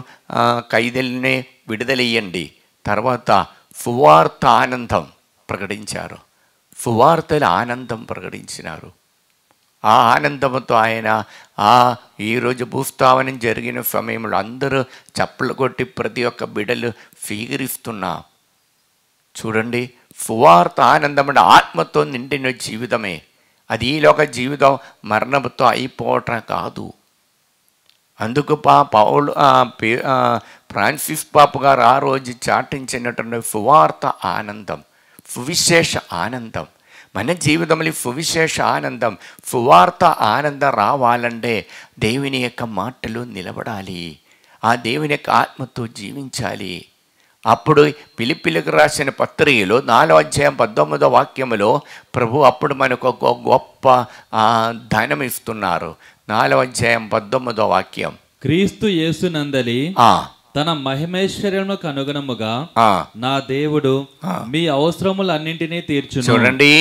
ఖైదీలని విడుదలయ్యండి. తర్వాత సువార్త ఆనందం ప్రకటించారు. సువార్తల ఆనందం ప్రకటించినారు. ఆ ఆనందంతో ఆయన ఈరోజు భూస్థాపనం జరిగిన సమయంలో అందరూ చప్పలు కొట్టి ప్రతి ఒక్క బిడ్డలు స్వీకరిస్తున్నా చూడండి, సువార్త ఆనందం అంటే ఆత్మతో నిండిన జీవితమే. అది ఈలోక జీవితం మరణంతో అయిపోవటం కాదు. అందుకు ఫ్రాన్సిస్ పాపు గారు ఆ రోజు చాటించినటువంటి సువార్త ఆనందం, సువిశేష ఆనందం. మన జీవితంలో సువిశేష ఆనందం, సువార్త ఆనందం రావాలంటే దేవుని యొక్క మాటలు నిలబడాలి, ఆ దేవుని యొక్క ఆత్మతో జీవించాలి. అప్పుడు ఫిలిప్పీలకు రాసిన పత్రికలో 4వ అధ్యాయం 19వ వాక్యములో ప్రభు అప్పుడు మనకు ఒక గొప్ప ధనం ఇస్తున్నారు. 4వ అధ్యాయం 19వ వాక్యం.
క్రీస్తు యేసునందలి తన మహిమేశ్వర్యములకు అనుగుణముగా నా దేవుడు మీ అవసరములన్నింటినీ తీర్చును.
చూడండి,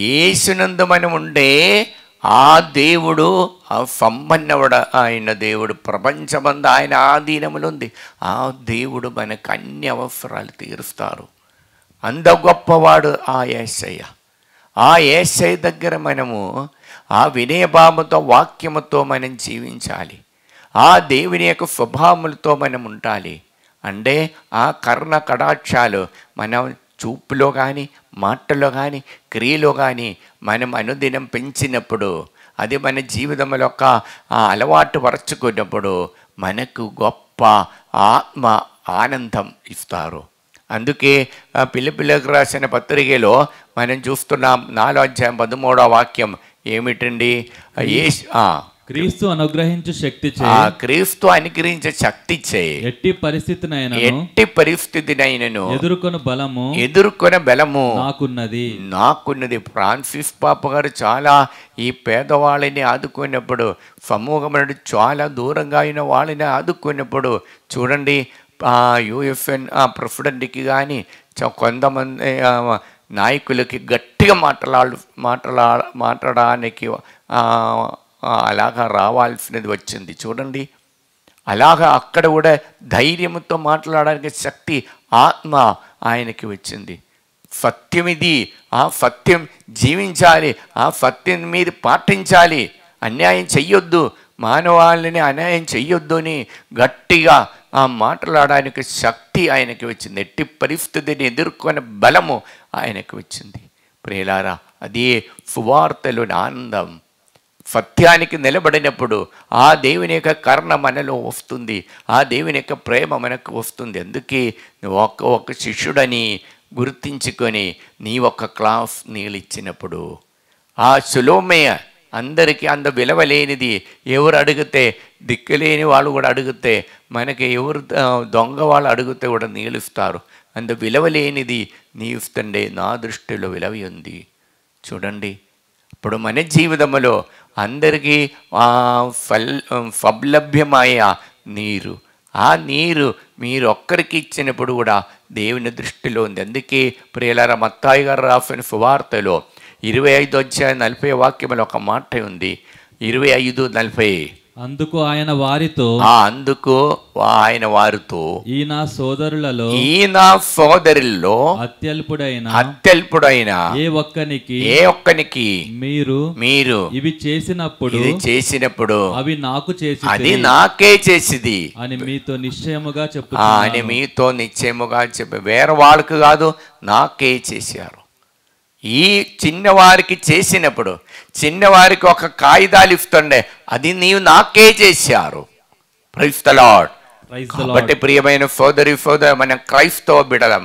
యేసునందు మనం ఉండే ఆ దేవుడు సంపన్నవుడు, ఆయన దేవుడు ప్రపంచమంతా ఆయన ఆధీనములు ఉంది. ఆ దేవుడు మనకు అన్ని అవసరాలు తీరుస్తారు. అంత గొప్పవాడు ఆ యేసయ్య. ఆ యేసయ్య దగ్గర మనము ఆ వినయభావంతో వాక్యముతో మనం జీవించాలి. ఆ దేవుని యొక్క స్వభావములతో మనం ఉండాలి. అంటే ఆ కర్ణ కటాక్షాలు మనం చూపులో కానీ, మాటల్లో కానీ, క్రియలో కానీ మనం అనుదినం పెంచినప్పుడు, అది మన జీవితంలో ఒక అలవాటు పరచుకున్నప్పుడు మనకు గొప్ప ఆత్మ ఆనందం ఇస్తారు. అందుకే ఫిలిప్పీలకు రాసిన పత్రికలో మనం చూస్తున్నాం 4వ అధ్యాయం 13వ వాక్యం ఏమిటండి?
క్రీస్తు అనుగ్రహించు శక్తి చే,
క్రీస్తు అనుగ్రహించే శక్తి చే
ఎట్టి
పరిస్థితినైనను
ఎదుర్కొనే బలము నాకున్నది.
ఫ్రాన్సిస్ పాప గారు చాలా ఈ పేదవాళ్ళని ఆదుకున్నప్పుడు, సమూహములను చాలా దూరంగా అయిన వాళ్ళని ఆదుకున్నప్పుడు చూడండి, యుఎఫ్ఎన్ ప్రెసిడెంట్కి కానీ కొంతమంది నాయకులకి గట్టిగా మాట్లాడడానికి అలాగా రావాల్సినది వచ్చింది. చూడండి, అలాగా అక్కడ కూడా ధైర్యంతో మాట్లాడడానికి శక్తి, ఆత్మ ఆయనకి వచ్చింది. సత్యం ఇది, ఆ సత్యం జీవించాలి, ఆ సత్యం మీరు పాటించాలి, అన్యాయం చెయ్యొద్దు, మానవాళ్ళని అన్యాయం చెయ్యొద్దు అని గట్టిగా మాట్లాడడానికి శక్తి ఆయనకి వచ్చింది. ఎట్టి పరిస్థితిని ఎదుర్కొనే బలము ఆయనకు వచ్చింది. ప్రియులారా, అదే సువార్తలోని ఆనందం. సత్యానికి నిలబడినప్పుడు ఆ దేవుని యొక్క కరుణ మనలో వస్తుంది, ఆ దేవుని యొక్క ప్రేమ మనకు వస్తుంది. అందుకే ఒక శిష్యుడని గుర్తించుకొని నీ ఒక క్లాస్ నీళ్ళు ఇచ్చినప్పుడు, ఆ సులోమేయ అందరికీ అంత విలువలేనిది, ఎవరు అడిగితే దిక్కులేని వాళ్ళు కూడా అడిగితే, మనకి ఎవరు దొంగ వాళ్ళు అడిగితే కూడా నీళ్ళు ఇస్తారు. అంత విలువలేనిది నీ ఇస్తుండే నా దృష్టిలో విలువ ఉంది. చూడండి, ఇప్పుడు మన జీవితంలో అందరికీ సౌలభ్యమయ్యే నీరు, ఆ నీరు మీరు ఒక్కరికి ఇచ్చినప్పుడు కూడా దేవుని దృష్టిలో ఉంది. అందుకే ప్రియులారా, మత్తాయి గారు రాసిన సువార్తలో 25వ అధ్యాయం 40వ వాక్యంలో ఒక మాట ఉంది. 25:40.
అందుకు ఆయన వారితో
ఈ నా సోదరులలో అత్యల్పుడైన
ఏ ఒక్కనికి
మీరు
ఇవి
చేసినప్పుడు
అవి నాకు చేసి
అది నాకే చేసిది
అని మీతో నిశ్చయముగా
చెప్పి వేరే వాళ్ళకి కాదు, నాకే చేశారు. ఈ చిన్నవారికి చేసినప్పుడు, చిన్నవారికి ఒక కాగితాలు ఇస్తుండే, అది నీవు నాకే చేశారు. Praise the lord. కాబట్టి ప్రియమైన సోదరి మనం క్రైస్తవ బిడలం,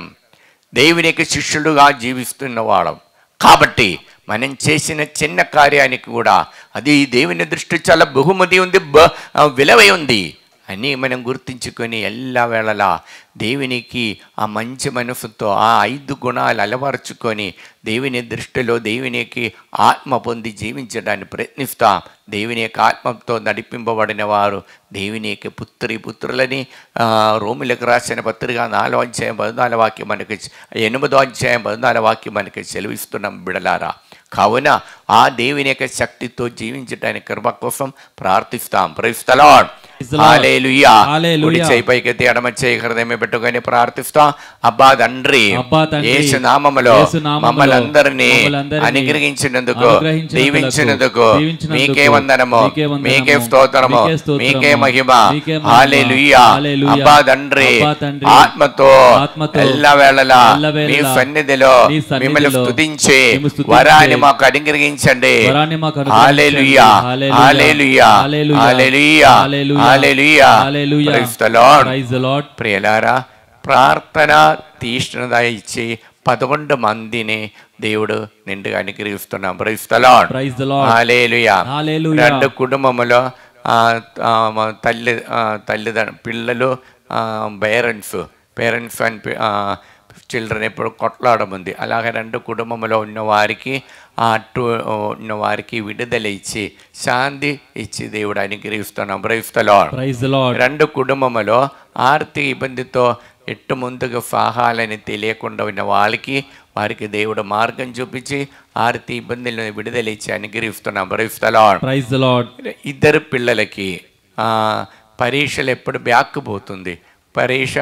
దేవునికి శిష్యులుగా జీవిస్తున్న వాళ్ళం. కాబట్టి మనం చేసిన చిన్న కార్యానికి కూడా అది దేవుని దృష్టి చాలా బహుమతి ఉంది, విలువ ఉంది అని మనం గుర్తించుకొని ఎల్ల వేళలా దేవునికి ఆ మంచి మనసుతో ఆ 5 గుణాలు అలవరుచుకొని దేవుని దృష్టిలో దేవునికి ఆత్మ పొంది జీవించడానికి ప్రయత్నిస్తాం. దేవుని యొక్క ఆత్మతో నడిపింపబడిన వారు దేవుని యొక్క పుత్రులని రోమిలకు రాసిన పత్రిక 4వ అధ్యాయం 14వ వాక్యం మనకి 8వ అధ్యాయం 14వ వాక్యం మనకి సెలవిస్తున్నాం బిడలారా. కావున ఆ దేవుని యొక్క శక్తితో జీవించడానికి కృప కోసం ప్రార్థిస్తాం. Praise the Lord. హల్లెలూయా. కుడి చేయి పైకెత్తి ఎడమ చేయి హృదయమే పెట్టుకొని ప్రార్థిస్తాం. అబ్బా తండ్రి, యేసు నామములో మమ్మల్ని అందరినీ అనుగ్రహించినందుకు, దీవించినందుకు మీకే వందనము, మీకే స్తోత్రము, మీకే మహిమ. హల్లెలూయా. అబ్బా తండ్రి, ఆత్మతో ఎల్ల వేళలా మీ సన్నిధిలో మిమ్మల్ని స్తుతించి వరాన్ని మాకు అనుగ్రహించండి. హల్లెలూయా, హల్లెలూయా, హల్లెలూయా, హల్లెలూయా. Praise the Lord. ప్రియలారా, ప్రార్థన తీష్ణత ఇచ్చి 11 మందిని దేవుడు నిండుగా అనుగ్రహిస్తున్నాం. Praise the Lord. హల్లెలూయా. 2 కుటుంబములో తల్లిదండ్రులు, పిల్లలు, పేరెంట్స్ అండ్ చిల్డ్రన్ ఎప్పుడు కొట్లాడడం ఉంది. అలాగే 2 కుటుంబంలో ఉన్నవారికి ఉన్న వారికి విడుదల ఇచ్చి శాంతి ఇచ్చి దేవుడు అనుగ్రహిస్తున్నాం. Praise the lord. 2 కుటుంబంలో ఆర్థిక ఇబ్బందితో ఎట్టు ముందుకు సాగాలని తెలియకుండా ఉన్న వారికి దేవుడు మార్గం చూపించి ఆర్థిక ఇబ్బందులను విడుదల ఇచ్చి అనుగ్రహిస్తున్నాం. Praise the lord. 2 పిల్లలకి పరీక్షలు ఎప్పుడు బ్యాక్ పోతుంది, పరీక్ష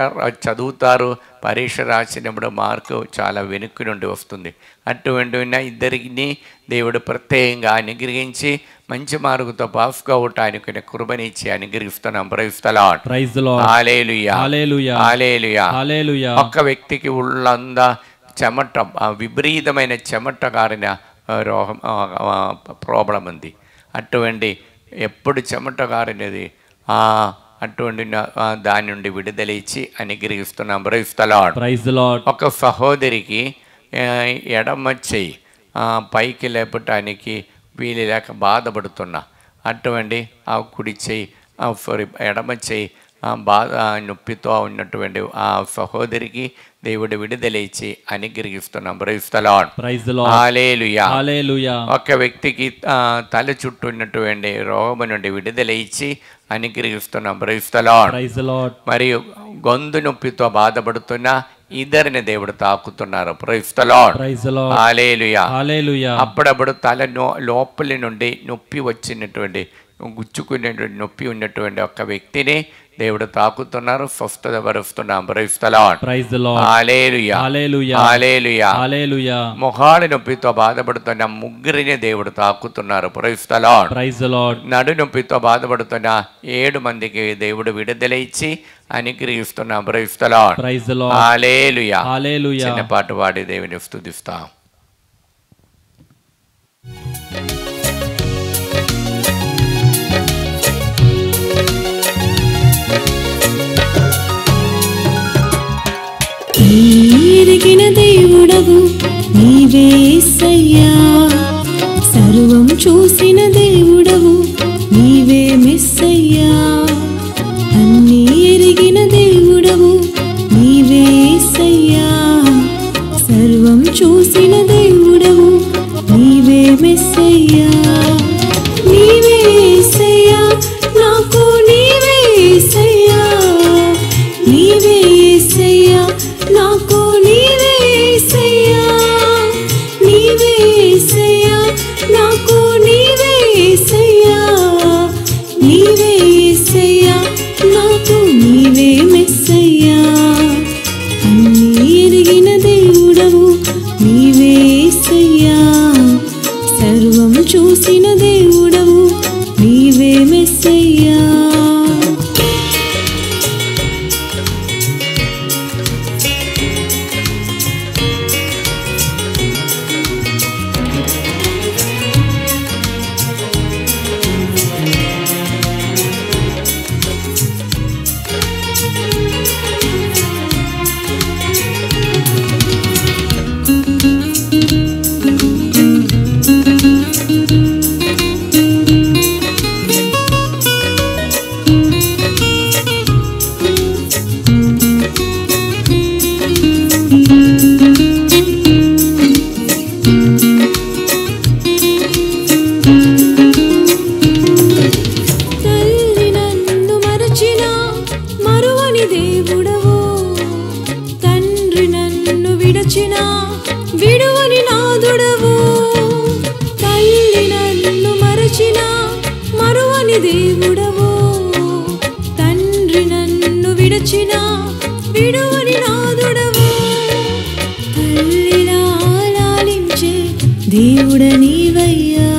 చదువుతారు, పరీక్ష రాసినప్పుడు మార్కు చాలా వెనుక్కి నుండి వస్తుంది. అటువంటి ఇద్దరిని దేవుడు ప్రత్యేకంగా అనుగ్రహించి మంచి మార్గంతో పాస్ కావటానికి కృపనిచ్చి అనుగ్రహిస్తున్నాం. Praise the Lord. హల్లెలూయా, హల్లెలూయా, హల్లెలూయా. ఒక్క వ్యక్తికి ఉళ్ళందా చెమట, విపరీతమైన చెమట కారిన రోగం ప్రాబ్లం ఉంది. అటువంటి ఎప్పుడు చెమట కారినది అటువంటి దాని నుండి విడుదల ఇచ్చి అనుగ్రహిస్తున్నాం. Praise the lord. ఒక సహోదరికి ఎడమ చెయ్యి పైకి లేపటానికి వీలు లేక బాధపడుతున్నా, అటువంటి ఆ కుడి చెయ్యి ఎడమ చెయ్యి నొప్పితో ఉన్నటువంటి ఆ సహోదరికి దేవుడు విడుదల ఇచ్చి అనుగ్రహిస్తున్నాం. Praise the Lord. హల్లెలూయా, హల్లెలూయా. ఒక వ్యక్తికి తల చుట్టూ ఉన్నటువంటి రోగం నుండి విడుదల ఇచ్చి అనుగ్రహిస్తున్నాం. Praise the lord. మరియు గొంతు నొప్పితో బాధపడుతున్న ఇద్దరిని దేవుడు తాకుతున్నారు. Praise the Lord. హల్లెలూయా, హల్లెలూయా. అప్పుడప్పుడు తల లోపలి నుండి నొప్పి వచ్చినటువంటి, గుచ్చుకునేటువంటి నొప్పి ఉన్నటువంటి ఒక వ్యక్తిని దేవుడు తాకుతున్నారు, స్వస్థత పరుస్తున్నాం. Praise the Lord. హల్లెలూయా, హల్లెలూయా, హల్లెలూయా, హల్లెలూయా. మొహాల నొప్పితో బాధపడుతున్న 3 దేవుడు తాకుతున్నారు. Praise the lord. నడు నొప్పితో బాధపడుతున్న 7 మందికి దేవుడు విడుదల ఇచ్చి అనుగ్రహిస్తున్నాం. Praise the Lord. హల్లెలూయా, హల్లెలూయా. చిన్న పాట పాడి దేవుని స్తుతిస్తాం.
ఎరిగిన దేవుడవు నీవే యేసయ్యా, సర్వం చూసిన దేవుడవు నీవే మెస్సయ్యా. అన్నీ ఎరిగిన దేవుడవు నీవే యేసయ్యా, సర్వం చూసిన దేవుడవు నీవే మెస్సయ్యా. నీవే యేసయ్యా, నాకు నీవే యేసయ్యా, నీవే యేసయ్యా, నాకు నీవే యేసయ్యా, నీవే యేసయ్యా, నాకు నీవే యేసయ్యా, నీవే యేసయ్యా, నాకు నీవే మెస్సయ్యా. అన్నీ ఎరిగిన దేవుడవు నీవే యేసయ్యా, సర్వం చూసిన దేవుడవు నీవే మెస్సయ్యా. దేవుడవు తండ్రి నన్ను విడచిన విడువని నాదుడవు తల్లిలా లాలించే దేవుడ నీవయ్యా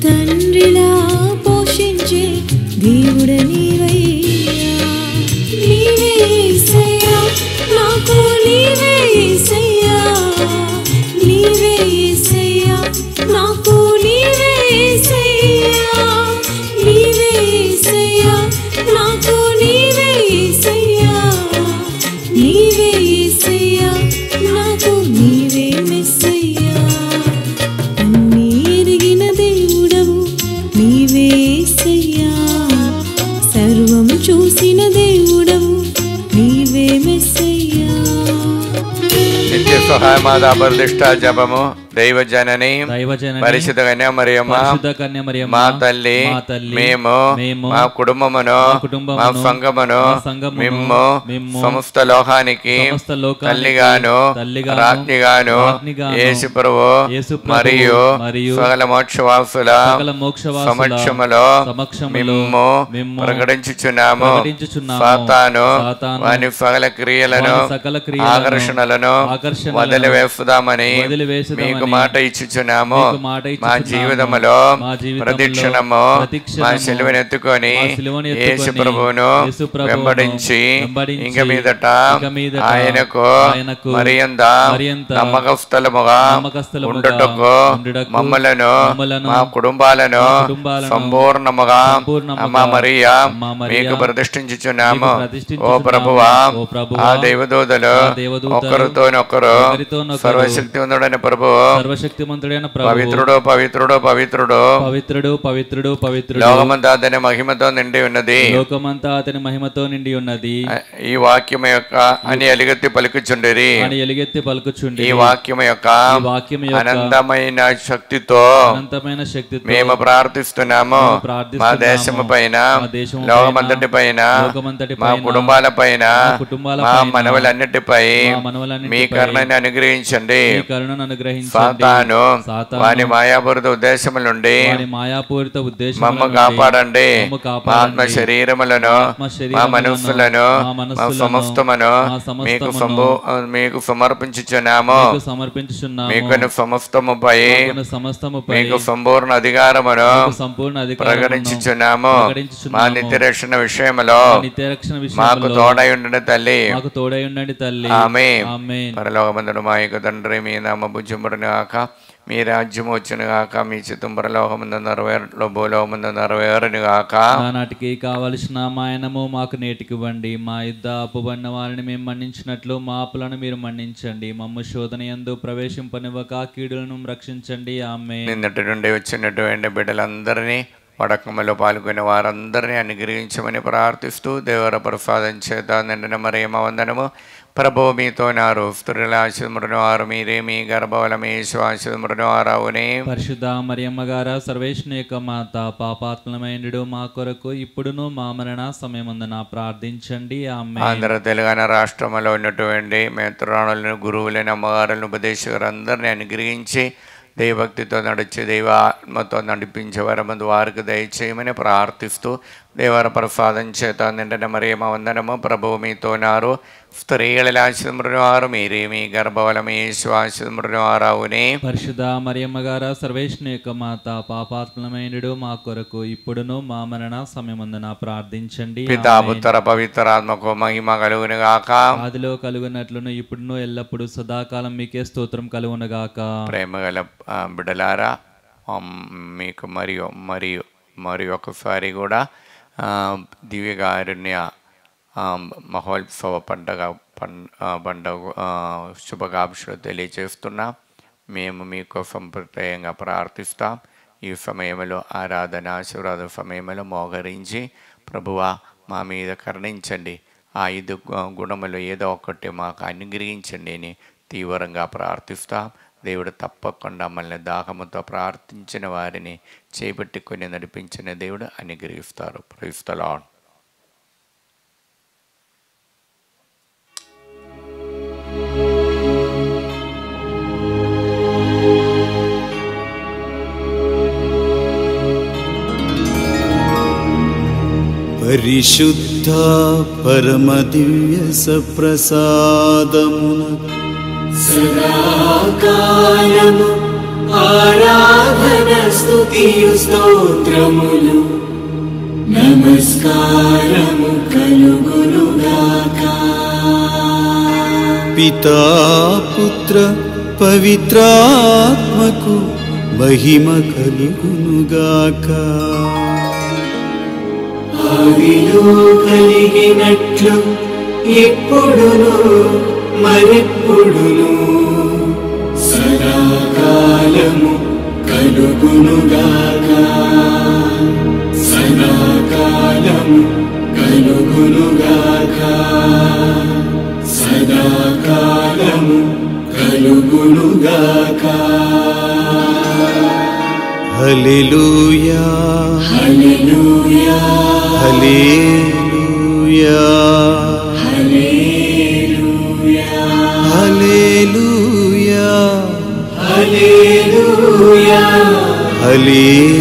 తండ్రిలా పోషించే దేవుడ నీవయ్యా నీవే యేసయ్యా నాకు నీవే యేసయ్యా నీవే యేసయ్యా నాకు నీవే యేసయ్యా నీవే యేసయ్యా నాకు నీవే యేసయ్యా నీవే యేసయ్యా నాకు నీవే మెస్సయ్యా అన్నీ ఎరిగిన దేవుడవు నీవే యేసయ్యా సర్వం చూసిన దేవుడవు నీవే మెస్సయ్యా
నిత్య సహాయమాద అపరిదిష్ట జపము దైవజనని పరిశుద్ధ కన్యామరియమ్మ మా తల్లి మేము మా కుటుంబమును మా సంఘమును మిమ్ము సమస్త లోకానికి తల్లిగాను రాజ్ఞిగాను యేసు ప్రభువు మరియు సకల మోక్షవాసుల సమక్షములో మిమ్ము ప్రకటించుచున్నాము సాతాను వాని సకల క్రియలను ఆకర్షణలను వదిలివేస్తామని మీకు మాట ఇచ్చుచున్నాము మా జీవితములో ప్రతిక్షణము మా సిలువనెత్తుకొని యేసు ప్రభువును వెంబడించి ఇంక మీదట ఆయనకు మరింత నమ్మకస్థలముగా ఉండుటకు మమ్మలను మా కుటుంబాలను సంపూర్ణముగా అమ్మ మరియా మీకు ప్రతిష్ఠించుచున్నాము ఓ ప్రభువా ఆ దేవదూతలు ఒకరితోనొకరు సర్వశక్తివంతుడైన ప్రభు
సర్వశక్తిమంతుడైన
పవిత్రుడు పవిత్రుడు పవిత్రుడు
పవిత్రుడు పవిత్రుడు పవిత్రుడు
లోకమంతా అతని మహిమతో నిండి ఉన్నది
లోకమంతా అతని మహిమతో నిండి ఉన్నది
ఈ వాక్యం యొక్క అని ఎలుగెత్తి పలుకుచుండిరి
అని ఎలుగెత్తి పలుకుచుండి
ఈ వాక్యం యొక్క అనంతమైన శక్తితో మేము ప్రార్థిస్తున్నాము మా దేశము పైన లోకమంతటి పైన మా కుటుంబాల పైన మా మనవులన్నిటిపై మీ కరుణని అనుగ్రహించండి సాతాను వాని మాయాపూరిత ఉద్దేశముల నుండి మమ్మ కాపాడండి మా ఆత్మ శరీరములను మా మనస్సులను మా సమస్తమును మీకు సమర్పించుచున్నాము మీకు సమస్తముపై మీకు సంపూర్ణ అధికారమును ప్రకటించుచున్నాము మా నిత్య రక్షణ విషయములో మాకు తోడై ఉండండి తల్లి ఆమేన్ పరలోకమందున మా యొక్క తండ్రి మీ నామ పూజ్యమును గాక మీ రాజ్యం వచ్చును గాక మీ చిత్తం పరలోకమందు నెరవేరులో భూలోకమందు నెరవేరును గాక
నాటికి కావలసిన మాయనము మాకు నేటికివ్వండి మా యుద్ధ అప్పుబడిన వారిని మేము మన్నించినట్లు మా అప్పులను మీరు మన్నించండి మమ్ము శోధన యందు ప్రవేశింపనివ్వక కీడులను రక్షించండి ఆమేన్
నిన్నటి నుండి వచ్చినటువంటి బిడ్డలందరినీ వడకమ్మలో పాల్గొనే వారందరినీ అనుగ్రహించమని ప్రార్థిస్తూ దేవర ప్రసాదం చేత నిండిన మరియమ్మ వందనము ప్రభువు మీతో నారు స్త్రీల ఆశీర్వదను వారు మీరే మీ గర్భవలమే ఆశీర్వదను వారావునే
పరిశుద్ధ మరియమ్మ గారా సర్వేశ్వరుని యొక్క మాత పాపాత్మలమైనడు మా కొరకు ఇప్పుడును మా మరణ సమయమందున ప్రార్థించండి ఆమేన్
ఆంధ్ర తెలంగాణ రాష్ట్రంలో ఉన్నటువంటి మేత్రాణులను గురువులను అమ్మగారులను ఉపదేశకులందరినీ అనుగ్రహించి దైవభక్తితో నడిచి దైవాత్మతో నడిపించే వరమందు వారికి దయచేయమని ప్రార్థిస్తూ దేవర ప్రసాదం చేత నిండిన మరియమ్మ వందనము ప్రభువు మీతో నారు స్త్రీల ఆశీర్వదను వారు మీరే మీ గర్భవలమే ఆశీర్వదను వారావునే
పరిశుద్ధ మరియమ్మ గారా సర్వేశ్వరుని యొక్క మాత పాపాత్మలమైనడు మా కొరకు ఇప్పుడును మా మరణ సమయమందున ప్రార్థించండి
పితా పుత్ర పవిత్రాత్మకు మహిమ కలుగును గాక
ఆదిలో కలుగునట్లును ఇప్పుడును ఎల్లప్పుడు సదాకాలం మీకే స్తోత్రం కలుగును గాక
ప్రేమగల బిడ్డలారా మీకు మరియు ఒకసారి కూడా దివ్యకారుణ్య మహోత్సవ పండుగ శుభాకాంక్షలు తెలియజేస్తున్నాం. మేము మీకోసం ప్రత్యేకంగా ప్రార్థిస్తాం. ఈ సమయంలో ఆరాధన ఆశీర్వాద సమయంలో మోకరించి ప్రభువా మా మీద కరుణించండి, ఆ 5 గుణములు ఏదో ఒకటి మాకు అనుగ్రహించండి అని తీవ్రంగా ప్రార్థిస్తాం. దేవుడు తప్పకుండా మనల్ని దాహముతో ప్రార్థించిన వారిని చేపట్టుకొని నడిపించిన దేవుడు అనుగ్రహిస్తారు. Praise the Lord.
పరిశుద్ధ పరమ దివ్య సప్రసాదమున సదాకాలము ఆరాధన స్తుతియు స్తోత్రములు నమస్కారము కలుగునుగాక. పితా పుత్ర పవిత్రాత్మకు మహిమ కలుగునుగాక. ఆదిలో కలిగినట్లు ఎప్పుడును మరెప్పుడును సదాకాలము కలుగునుగాక. సదాకాలము కలుగునుగాక. సదాకాలము కలుగునుగాక. హల్లెలూయా హల్లెలూయా హల్లెలూయా హల్లెలూయా హల్లెలూయా హల్లెలూయా హల్లెలూయా